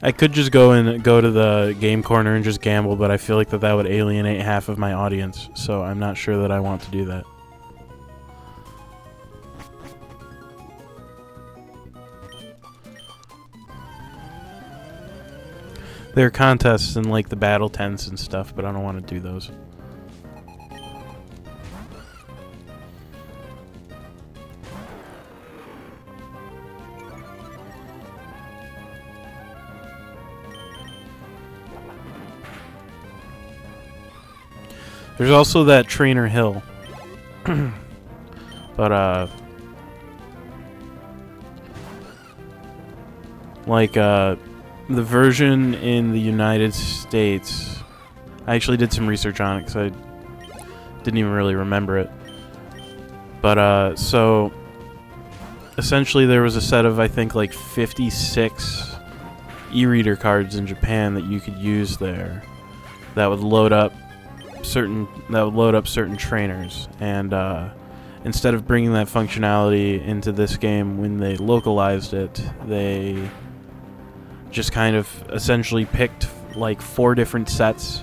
I could just go to the game corner and just gamble, but I feel like that would alienate half of my audience, so I'm not sure that I want to do that. There are contests in like the battle tents and stuff, but I don't want to do those. There's also that Trainer Hill. But like the version in the United States, I actually did some research on it because I didn't even really remember it. But so essentially there was a set of, I think, like 56 e-reader cards in Japan that you could use there that would load up certain trainers, and instead of bringing that functionality into this game when they localized it, they just kind of essentially picked like 4 different sets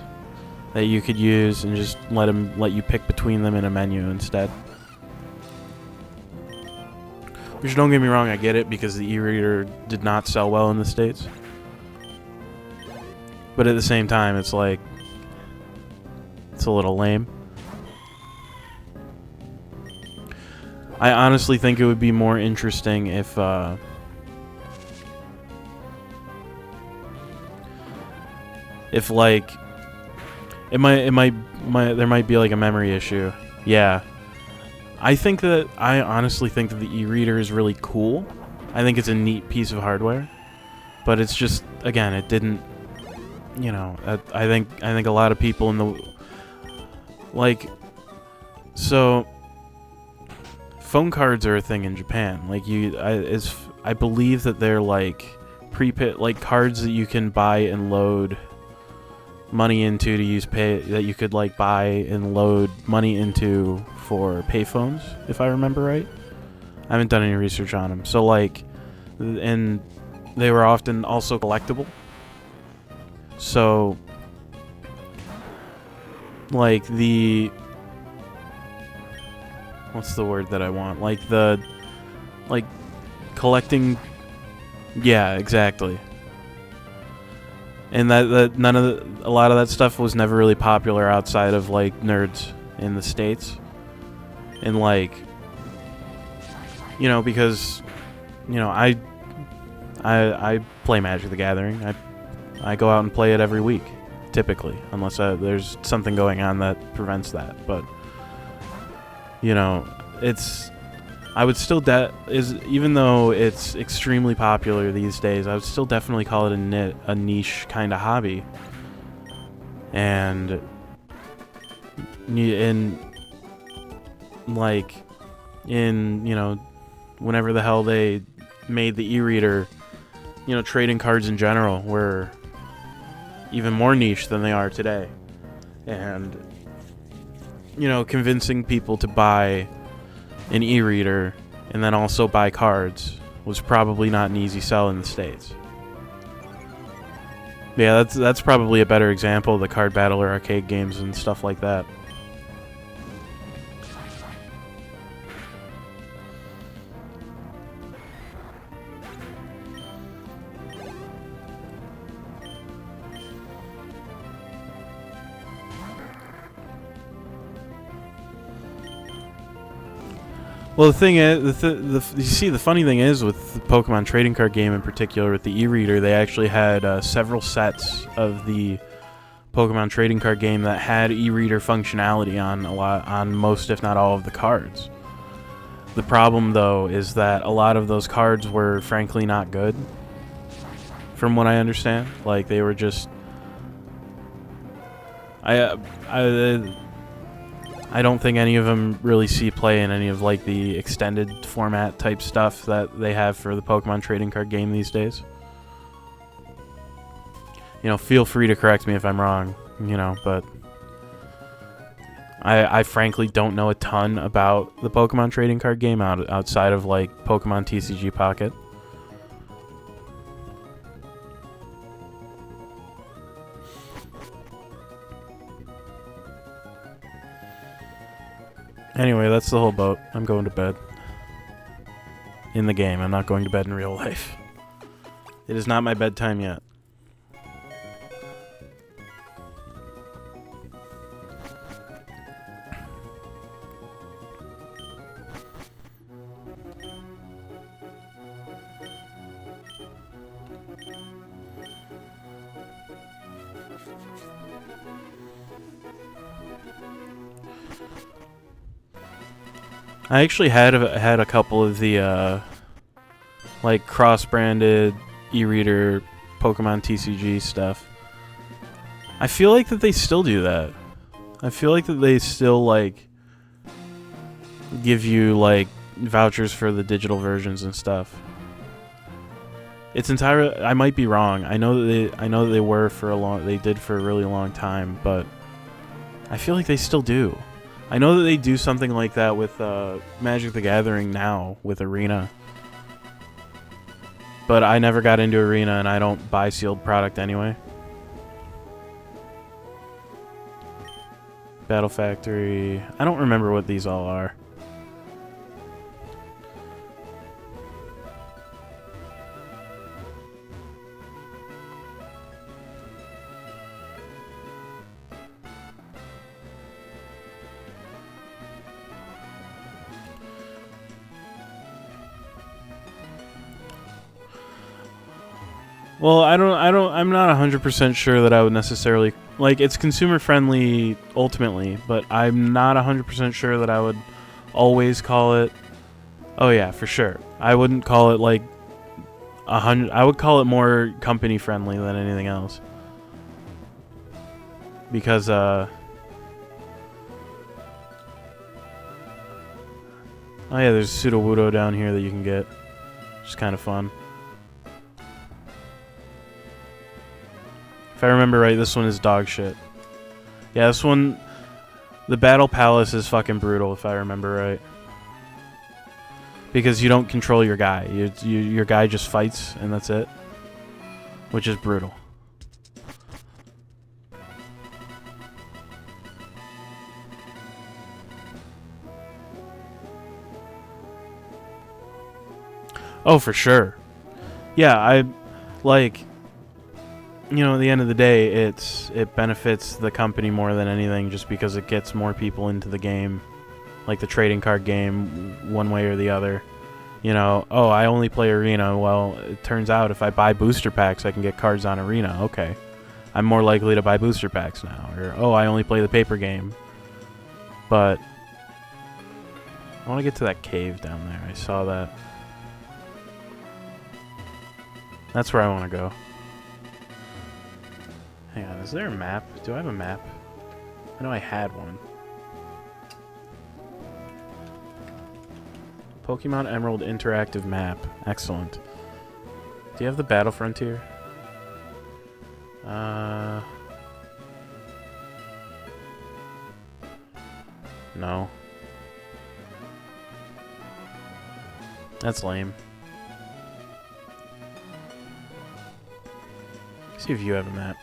that you could use and just let you pick between them in a menu instead. Which, don't get me wrong, I get it because the e-reader did not sell well in the States. But at the same time, it's like, it's a little lame. I honestly think it would be more interesting if like there might be like a memory issue. Yeah. I honestly think that the e-reader is really cool. I think it's a neat piece of hardware. But it's just, again, it didn't, you know, I think a lot of people in the, like, so phone cards are a thing in Japan. Like, I believe that they're like like cards that you can buy and load money into to use that you could like buy and load money into for payphones, if I remember right. I haven't done any research on them. So like, and they were often also collectible. So like what's the word that I want? Like collecting. Yeah, exactly. And a lot of that stuff was never really popular outside of like nerds in the States. And like, you know, because, you know, I play Magic the Gathering. I go out and play it every week, typically, unless there's something going on that prevents that. But, you know, I would still even though it's extremely popular these days, I would still definitely call it a niche kind of hobby. And like, in, you know, whenever the hell they made the e-reader, you know, trading cards in general were even more niche than they are today. And, you know, convincing people to buy an e-reader and then also buy cards was probably not an easy sell in the States. Yeah, that's probably a better example of the card battle or arcade games and stuff like that. Well, the thing is, you see, the funny thing is with the Pokemon trading card game in particular, with the e-reader, they actually had several sets of the Pokemon trading card game that had e-reader functionality on most, if not all, of the cards. The problem, though, is that a lot of those cards were frankly not good, from what I understand. Like, they were just... I don't think any of them really see play in any of, like, the extended format type stuff that they have for the Pokemon trading card game these days. You know, feel free to correct me if I'm wrong, you know, but I frankly don't know a ton about the Pokemon trading card game outside of, like, Pokemon TCG Pocket. Anyway, that's the whole boat. I'm going to bed. In the game. I'm not going to bed in real life. It is not my bedtime yet. I actually had a couple of the like cross-branded e-reader Pokemon TCG stuff. I feel like that they still do that. I feel like that they still like give you like vouchers for the digital versions and stuff. It's entirely, I might be wrong. I know that they were for they did for a really long time, but I feel like they still do. I know that they do something like that with Magic the Gathering now with Arena. But I never got into Arena and I don't buy sealed product anyway. Battle Factory. I don't remember what these all are. Well, I'm not 100% sure that I would necessarily, like, it's consumer friendly ultimately, but I'm not 100% sure that I would always call it, oh yeah, for sure. I wouldn't call it like 100, I would call it more company friendly than anything else. Because, oh yeah, there's Sudowoodo down here that you can get, which is kind of fun. If I remember right, this one is dog shit. Yeah, this one, the Battle Palace is fucking brutal, if I remember right. Because you don't control your guy. Your guy just fights, and that's it. Which is brutal. Oh, for sure. Yeah, I, like... You know, at the end of the day, it benefits the company more than anything just because it gets more people into the game. Like the trading card game, one way or the other. You know, oh, I only play Arena. Well, it turns out if I buy booster packs, I can get cards on Arena. Okay. I'm more likely to buy booster packs now. Or, oh, I only play the paper game. But I want to get to that cave down there. I saw that. That's where I want to go. Hang on, is there a map? Do I have a map? I know I had one. Pokemon Emerald interactive map. Excellent. Do you have the Battle Frontier? No. That's lame. See if you have a map.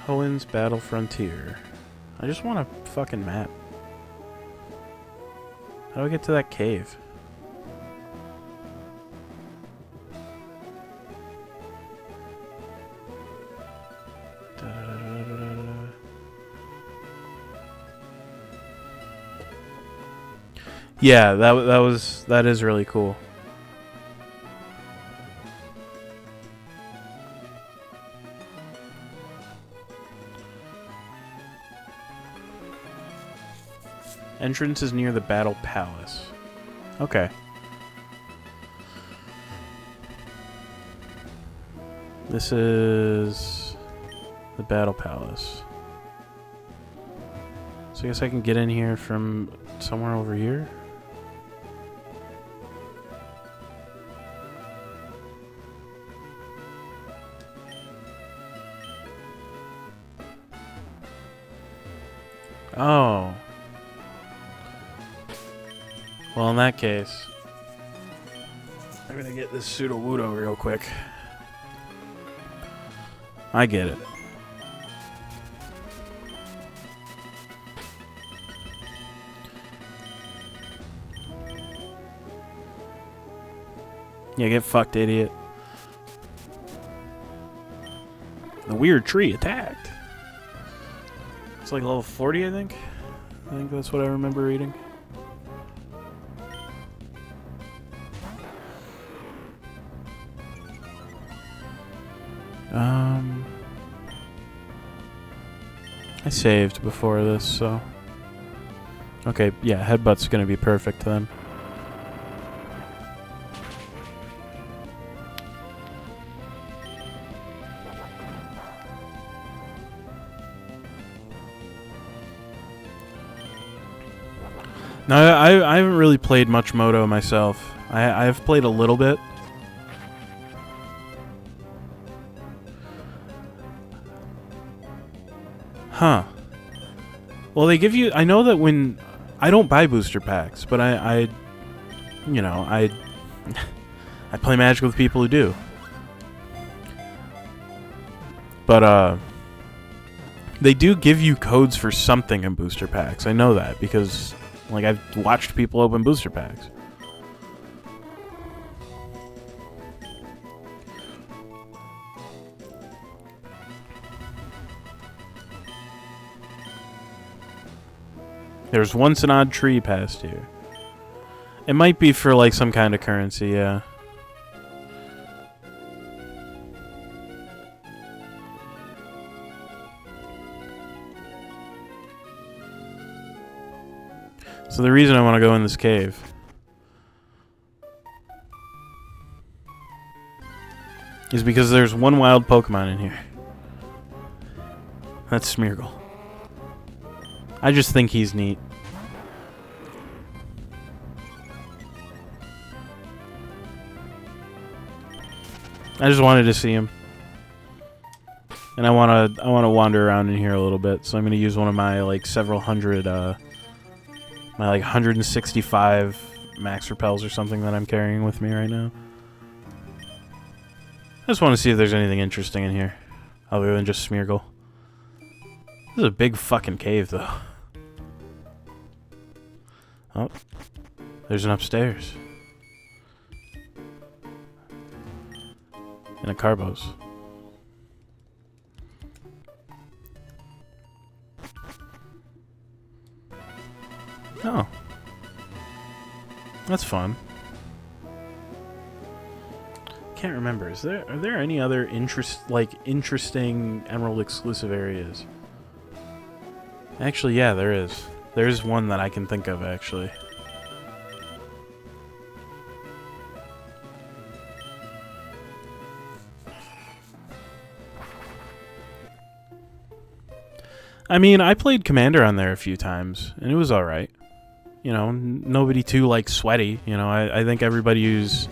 Hoen's Battle Frontier. I just want a fucking map. How do I get to that cave? Yeah, that is really cool. Entrance is near the Battle Palace. Okay. This is the Battle Palace. So I guess I can get in here from somewhere over here. Oh. Well, in that case, I'm gonna get this Sudowoodo real quick. I get it. Yeah, get fucked, idiot. The weird tree attacked. It's like level 40, I think. I think that's what I remember reading. I saved before this, so... Okay, yeah, Headbutt's gonna be perfect then. No, I haven't really played much Moto myself. I've played a little bit. Huh. Well, they give you... I know that when... I don't buy booster packs, but I you know, I play Magic with people who do. But, they do give you codes for something in booster packs. I know that, because... Like, I've watched people open booster packs. There's once an odd tree past here. It might be for, like, some kind of currency, yeah. So the reason I want to go in this cave is because there's one wild Pokemon in here. That's Smeargle. I just think he's neat. I just wanted to see him. And I want to wander around in here a little bit, so I'm going to use one of my like several hundred my like 165 max repels or something that I'm carrying with me right now. I just want to see if there's anything interesting in here other than just Smeargle. This is a big fucking cave though. Oh, there's an upstairs. And a Carbos. Oh. That's fun. Can't remember. Are there any other interesting Emerald exclusive areas? Actually, yeah, there is. There's one that I can think of, actually. I mean, I played Commander on there a few times, and it was all right. You know, nobody too like sweaty. You know, I think everybody who's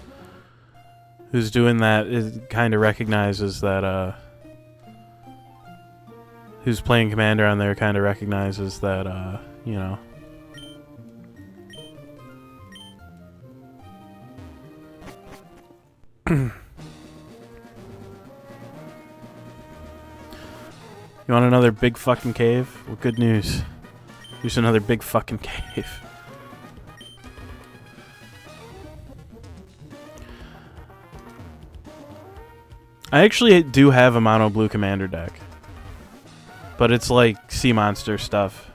doing that is kind of recognizes that. Who's playing Commander on there kind of recognizes that. You know. You want another big fucking cave? Well, good news. Here's another big fucking cave. I actually do have a mono blue commander deck. But it's like sea monster stuff.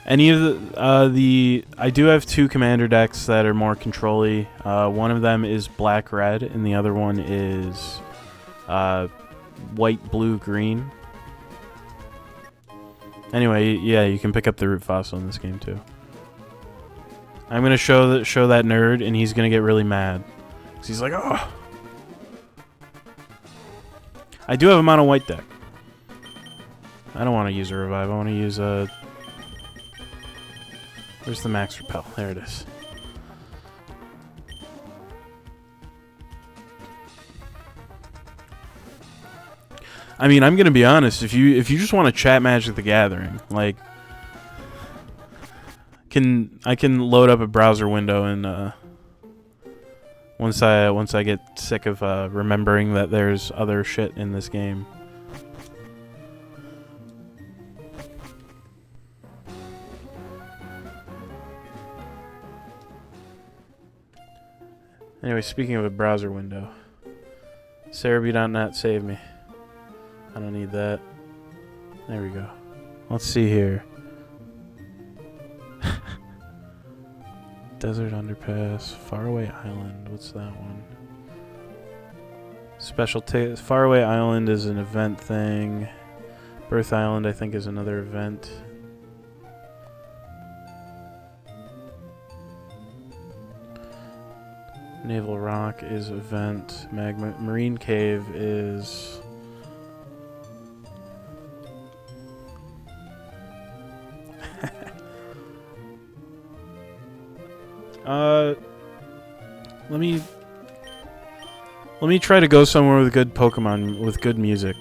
Any of the I do have 2 commander decks that are more control-y. One of them is black-red, and the other one is white-blue-green. Anyway, yeah, you can pick up the root fossil in this game too. I'm gonna show that nerd, and he's gonna get really mad. 'Cause he's like, oh. I do have a mono white deck. I don't want to use a revive. I want to use a. Where's the max repel? There it is. I mean, I'm gonna be honest. If you just want to chat Magic the Gathering, like, I can load up a browser window and once I get sick of remembering that there's other shit in this game. Anyway, speaking of a browser window, Cerebi.net save me. I don't need that. There we go. Let's see here. Desert Underpass, Faraway Island. What's that one? Special Faraway Island is an event thing. Birth Island, I think, is another event. Naval Rock is event. Marine Cave is. Let me try to go somewhere with good Pokemon with good music.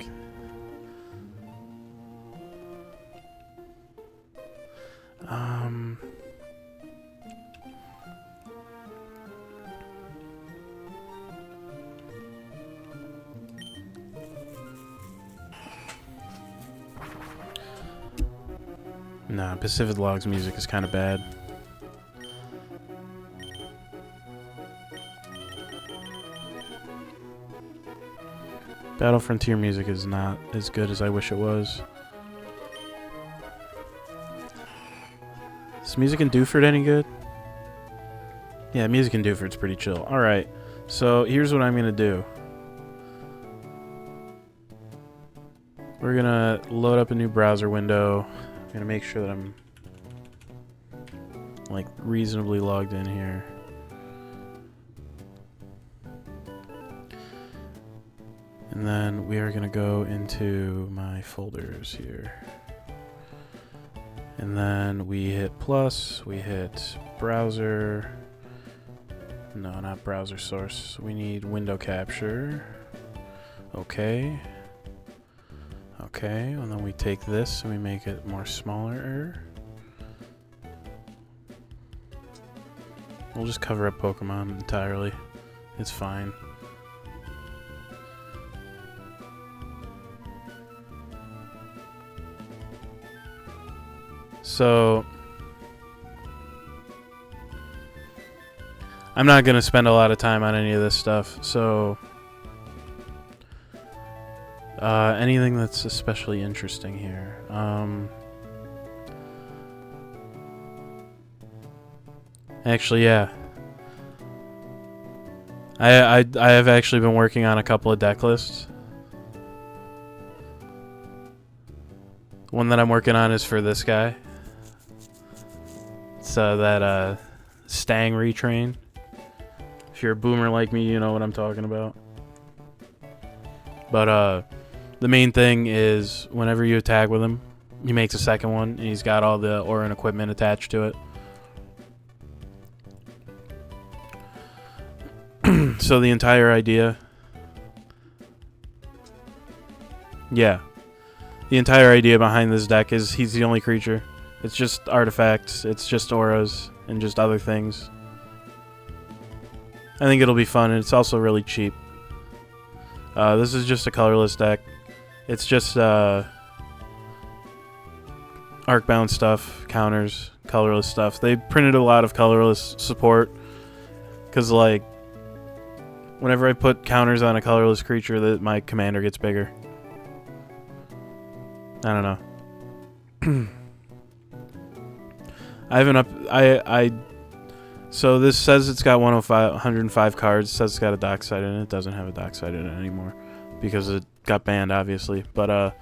Nah, Pacific Log's music is kind of bad. Battle Frontier music is not as good as I wish it was. Is music in Dewford any good? Yeah, music in Dewford's pretty chill. Alright, so here's what I'm going to do. We're going to load up a new browser window. I'm going to make sure that I'm like reasonably logged in here. And then we are going to go into my folders here. And then we hit plus, we hit browser. No, not browser source. We need window capture. Okay. Okay, and then we take this and we make it more smaller. We'll just cover up Pokemon entirely. It's fine. So I'm not going to spend a lot of time on any of this stuff. So anything that's especially interesting here. Actually, yeah. I have actually been working on a couple of deck lists. One that I'm working on is for this guy. It's that Stang retrain. If you're a boomer like me, you know what I'm talking about. But the main thing is whenever you attack with him, he makes a second one, and he's got all the aura and equipment attached to it. So the entire idea... Yeah. The entire idea behind this deck is he's the only creature. It's just artifacts, it's just auras, and just other things. I think it'll be fun, and it's also really cheap. This is just a colorless deck. It's just arc-bound stuff, counters, colorless stuff. They printed a lot of colorless support, because, like, whenever I put counters on a colorless creature, my commander gets bigger. I don't know. I haven't so this says it's got 105 cards. It says it's got a dockside in it. It doesn't have a dockside in it anymore because it got banned, obviously. But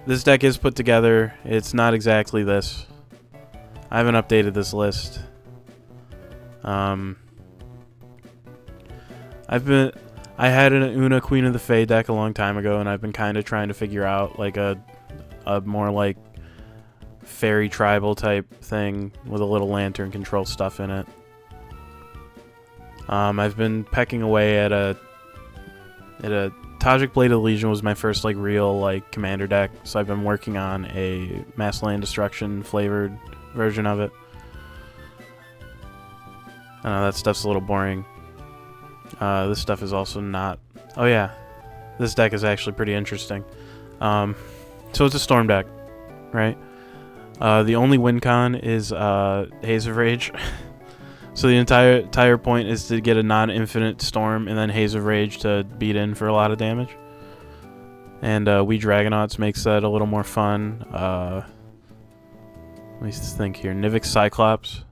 this deck is put together. It's not exactly this. I haven't updated this list. I had an Una Queen of the Fae deck a long time ago, and I've been kind of trying to figure out like a more like fairy tribal type thing with a little lantern control stuff in it. I've been pecking away at a Tajik Blade of the Legion was my first like real like commander deck, so I've been working on a Mass Land Destruction flavored version of it. I know that stuff's a little boring. This stuff is also not... Oh yeah, this deck is actually pretty interesting. So it's a storm deck, right? The only win con is Haze of Rage. So the entire point is to get a non-infinite storm and then Haze of Rage to beat in for a lot of damage. And We Dragonauts makes that a little more fun. Let me think here. Nivix Cyclops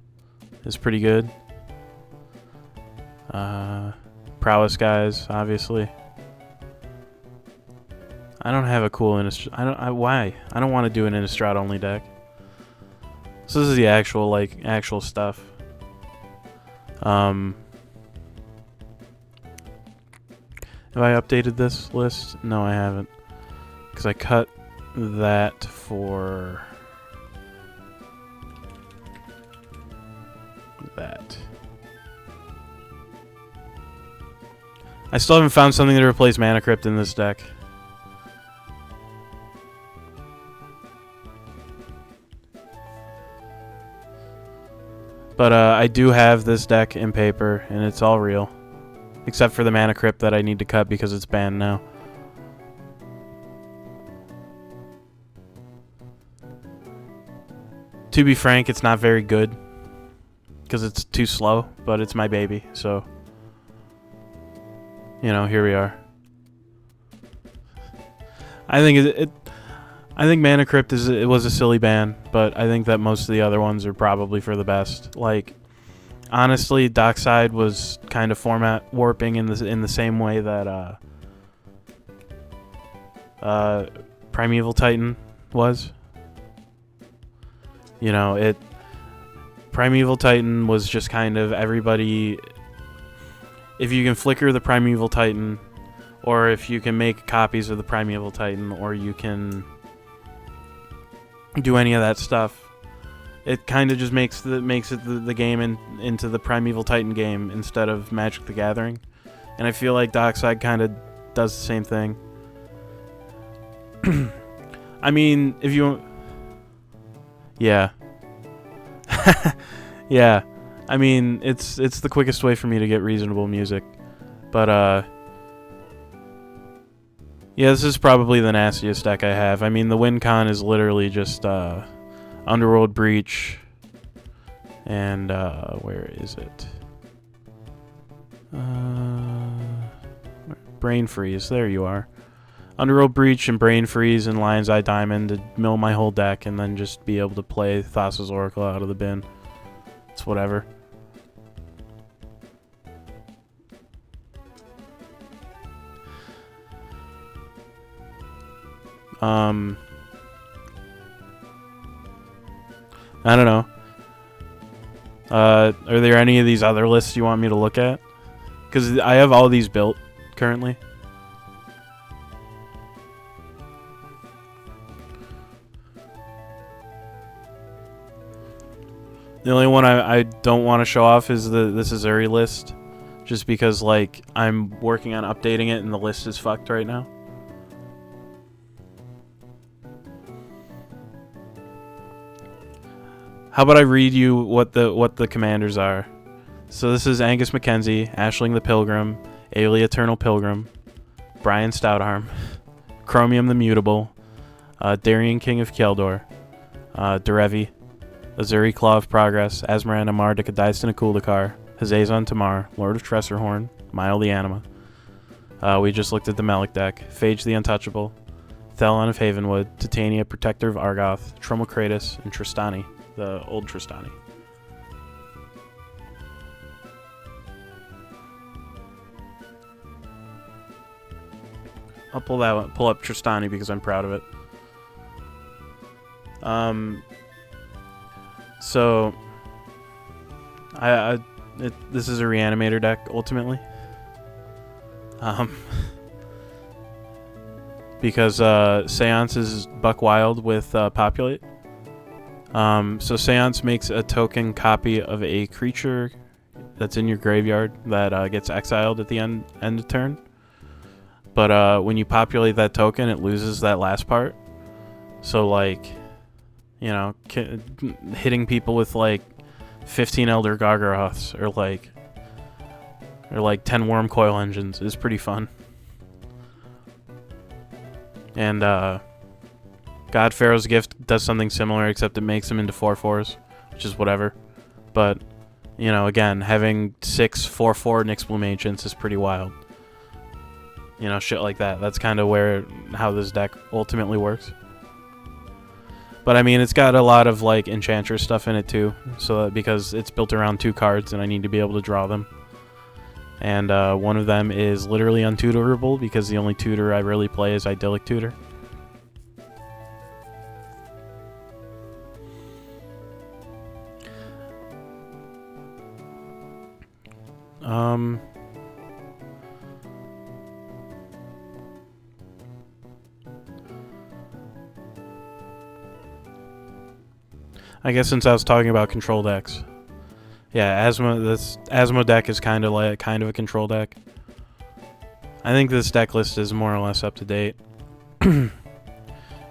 is pretty good. Prowess guys, obviously. I don't have a cool Innistrad. Why? I don't want to do an Innistrad only deck. So this is the actual stuff. Have I updated this list? No, I haven't. Because I cut that for that. I still haven't found something to replace Mana Crypt in this deck. But I do have this deck in paper, and it's all real. Except for the Mana Crypt that I need to cut because it's banned now. To be frank, it's not very good. Because it's too slow, but it's my baby, so... You know, here we are. I think I think Mana Crypt was a silly ban, but I think that most of the other ones are probably for the best. Like, honestly, Dockside was kind of format warping in the same way that Primeval Titan was. You know, Primeval Titan was just kind of everybody. If you can flicker the Primeval Titan, or if you can make copies of the Primeval Titan, or you can do any of that stuff, it kind of just makes the game into the Primeval Titan game instead of Magic the Gathering. And I feel like Dockside kind of does the same thing. I mean, if you... Yeah. Yeah. I mean, it's the quickest way for me to get reasonable music. But, yeah, this is probably the nastiest deck I have. I mean, the win con is literally just Underworld Breach and where is it? Brain Freeze. There you are. Underworld Breach and Brain Freeze and Lion's Eye Diamond to mill my whole deck and then just be able to play Thassa's Oracle out of the bin. It's whatever. I don't know. Are there any of these other lists you want me to look at? Because I have all these built currently. The only one I don't want to show off is this Azuri list, just because like I'm working on updating it and the list is fucked right now. How about I read you what the commanders are? So this is Angus Mackenzie, Ashling the Pilgrim, Aelia Eternal Pilgrim, Brian Stoutarm, Chromium the Mutable, Darien King of Keldor, Derevi, Azuri Claw of Progress, Asmaran Amar Dikadaistan Akuldakar, Hazazon Tamar, Lord of Tressorhorn, Mile the Anima. We just looked at the Melic deck. Phage the Untouchable, Thelon of Havenwood, Titania Protector of Argoth, Tromokratus, and Tristani, the old Tristani. I'll pull up Tristani because I'm proud of it. So this is a reanimator deck ultimately. Because Seance is Buck Wild with Populate. So Seance makes a token copy of a creature that's in your graveyard that gets exiled at the end of turn. But when you populate that token, it loses that last part. So like, you know, hitting people with like 15 Elder Gargaroths or like 10 Worm Coil Engines is pretty fun. And God Pharaoh's Gift does something similar, except it makes them into 4/4s, which is whatever. But, you know, again, having 6 4/4 Nyxbloom Ancients is pretty wild. You know, shit like that. That's kind of how this deck ultimately works. But I mean, it's got a lot of like Enchantress stuff in it too, so because it's built around 2 cards and I need to be able to draw them. And one of them is literally untutorable because the only tutor I really play is Idyllic Tutor. I guess since I was talking about control decks, yeah, this Asmo deck is kind of a control deck. I think this deck list is more or less up to date.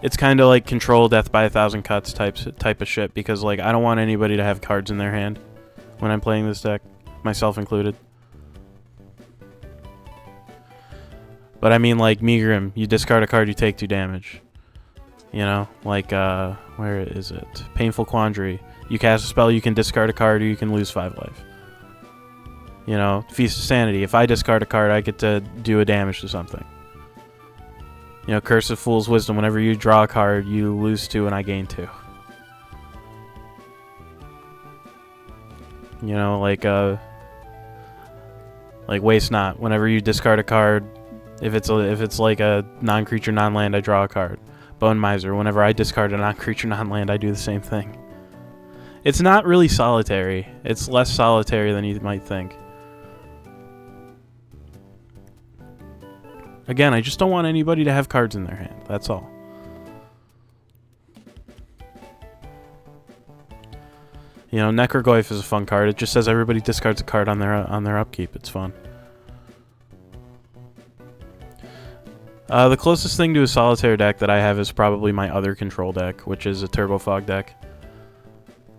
It's kind of like control death by 1,000 cuts type of shit, because like I don't want anybody to have cards in their hand when I'm playing this deck, myself included. But I mean, like Megrim, you discard a card, you take 2 damage. You know, like, where is it? Painful Quandary. You cast a spell, you can discard a card, or you can lose 5 life. You know, Feast of Sanity. If I discard a card, I get to do a damage to something. You know, Curse of Fool's Wisdom. Whenever you draw a card, you lose 2 and I gain 2. You know, like Waste Not. Whenever you discard a card, if it's like a non-creature, non-land, I draw a card. Bone Miser. Whenever I discard a non-creature, non-land, I do the same thing. It's not really solitary. It's less solitary than you might think. Again, I just don't want anybody to have cards in their hand. That's all. You know, Necrogoyf is a fun card. It just says everybody discards a card on their upkeep. It's fun. The closest thing to a solitaire deck that I have is probably my other control deck, which is a Turbo Fog deck.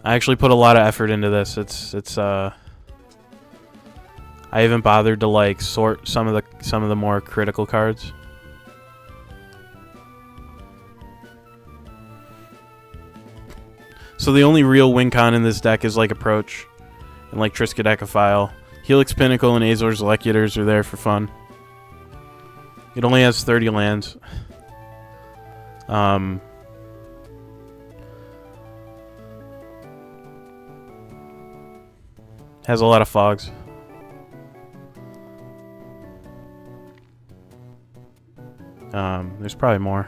I actually put a lot of effort into this. I haven't bothered to like sort some of the more critical cards. So the only real win con in this deck is like Approach and like Triskaidekaphile. Helix Pinnacle and Azor's Elecutors are there for fun. It only has 30 lands. Has a lot of fogs. There's probably more.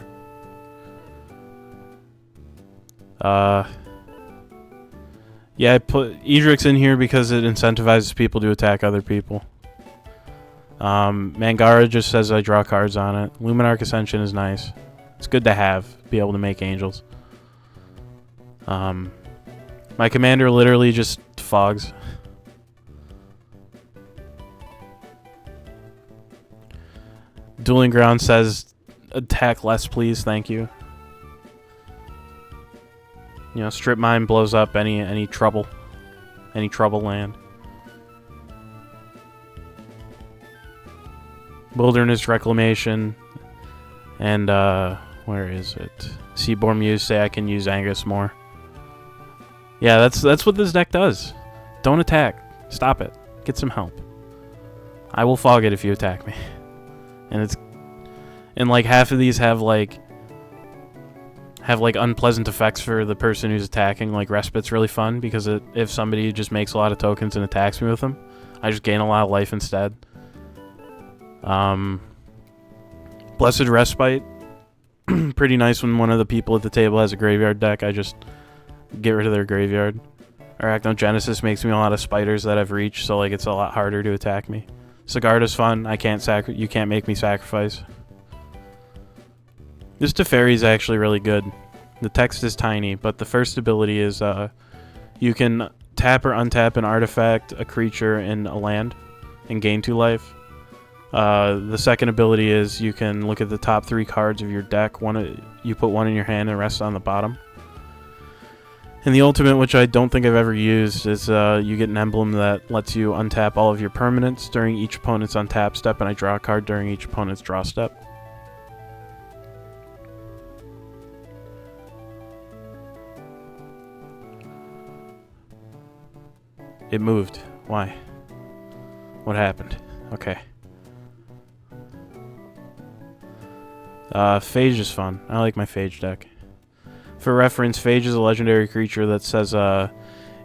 Yeah, I put Edric's in here because it incentivizes people to attack other people. Mangara just says I draw cards on it. Luminarch Ascension is nice. It's good to have, be able to make angels. My commander literally just fogs. Dueling Ground says, attack less, please. Thank you. You know, Strip Mine blows up any trouble land. Wilderness Reclamation. And, where is it? Seaborn Muse say I can use Angus more. Yeah, that's what this deck does. Don't attack. Stop it. Get some help. I will fog it if you attack me. And like half of these have like unpleasant effects for the person who's attacking. Like Respite's really fun because if somebody just makes a lot of tokens and attacks me with them, I just gain a lot of life instead. Blessed Respite, pretty nice when one of the people at the table has a graveyard deck. I just get rid of their graveyard. Arachnogenesis makes me a lot of spiders that I've reached, so like it's a lot harder to attack me. Sigarda's fun. You can't make me sacrifice. This Teferi is actually really good. The text is tiny, but the first ability is you can tap or untap an artifact, a creature, and a land, and gain 2 life. The second ability is you can look at the top 3 cards of your deck. You put one in your hand and rest on the bottom. And the ultimate, which I don't think I've ever used, is you get an emblem that lets you untap all of your permanents during each opponent's untap step, and I draw a card during each opponent's draw step. It moved. Why? What happened? Okay. Phage is fun. I like my Phage deck. For reference, Phage is a legendary creature that says,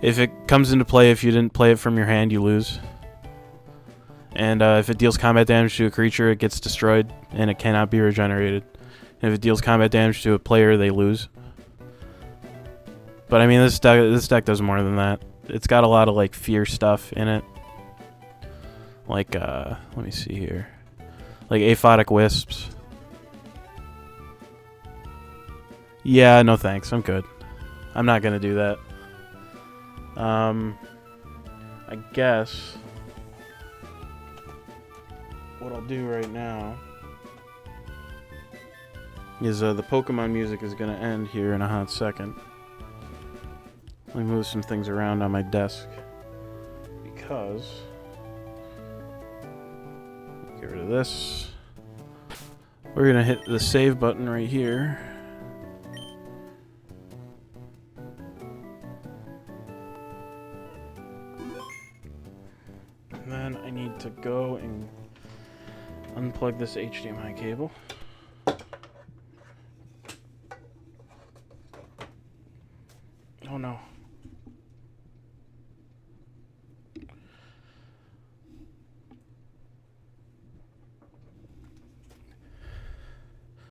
if it comes into play, if you didn't play it from your hand, you lose. And if it deals combat damage to a creature, it gets destroyed, and it cannot be regenerated. And if it deals combat damage to a player, they lose. But I mean, this deck does more than that. It's got a lot of like fear stuff in it. Like, let me see here. Like Aphotic Wisps. Yeah, no thanks. I'm good. I'm not gonna do that. I guess what I'll do right now is the Pokemon music is gonna end here in a hot second. Let me move some things around on my desk because get rid of this. We're gonna hit the save button right here. And then I need to go and unplug this HDMI cable. Oh no.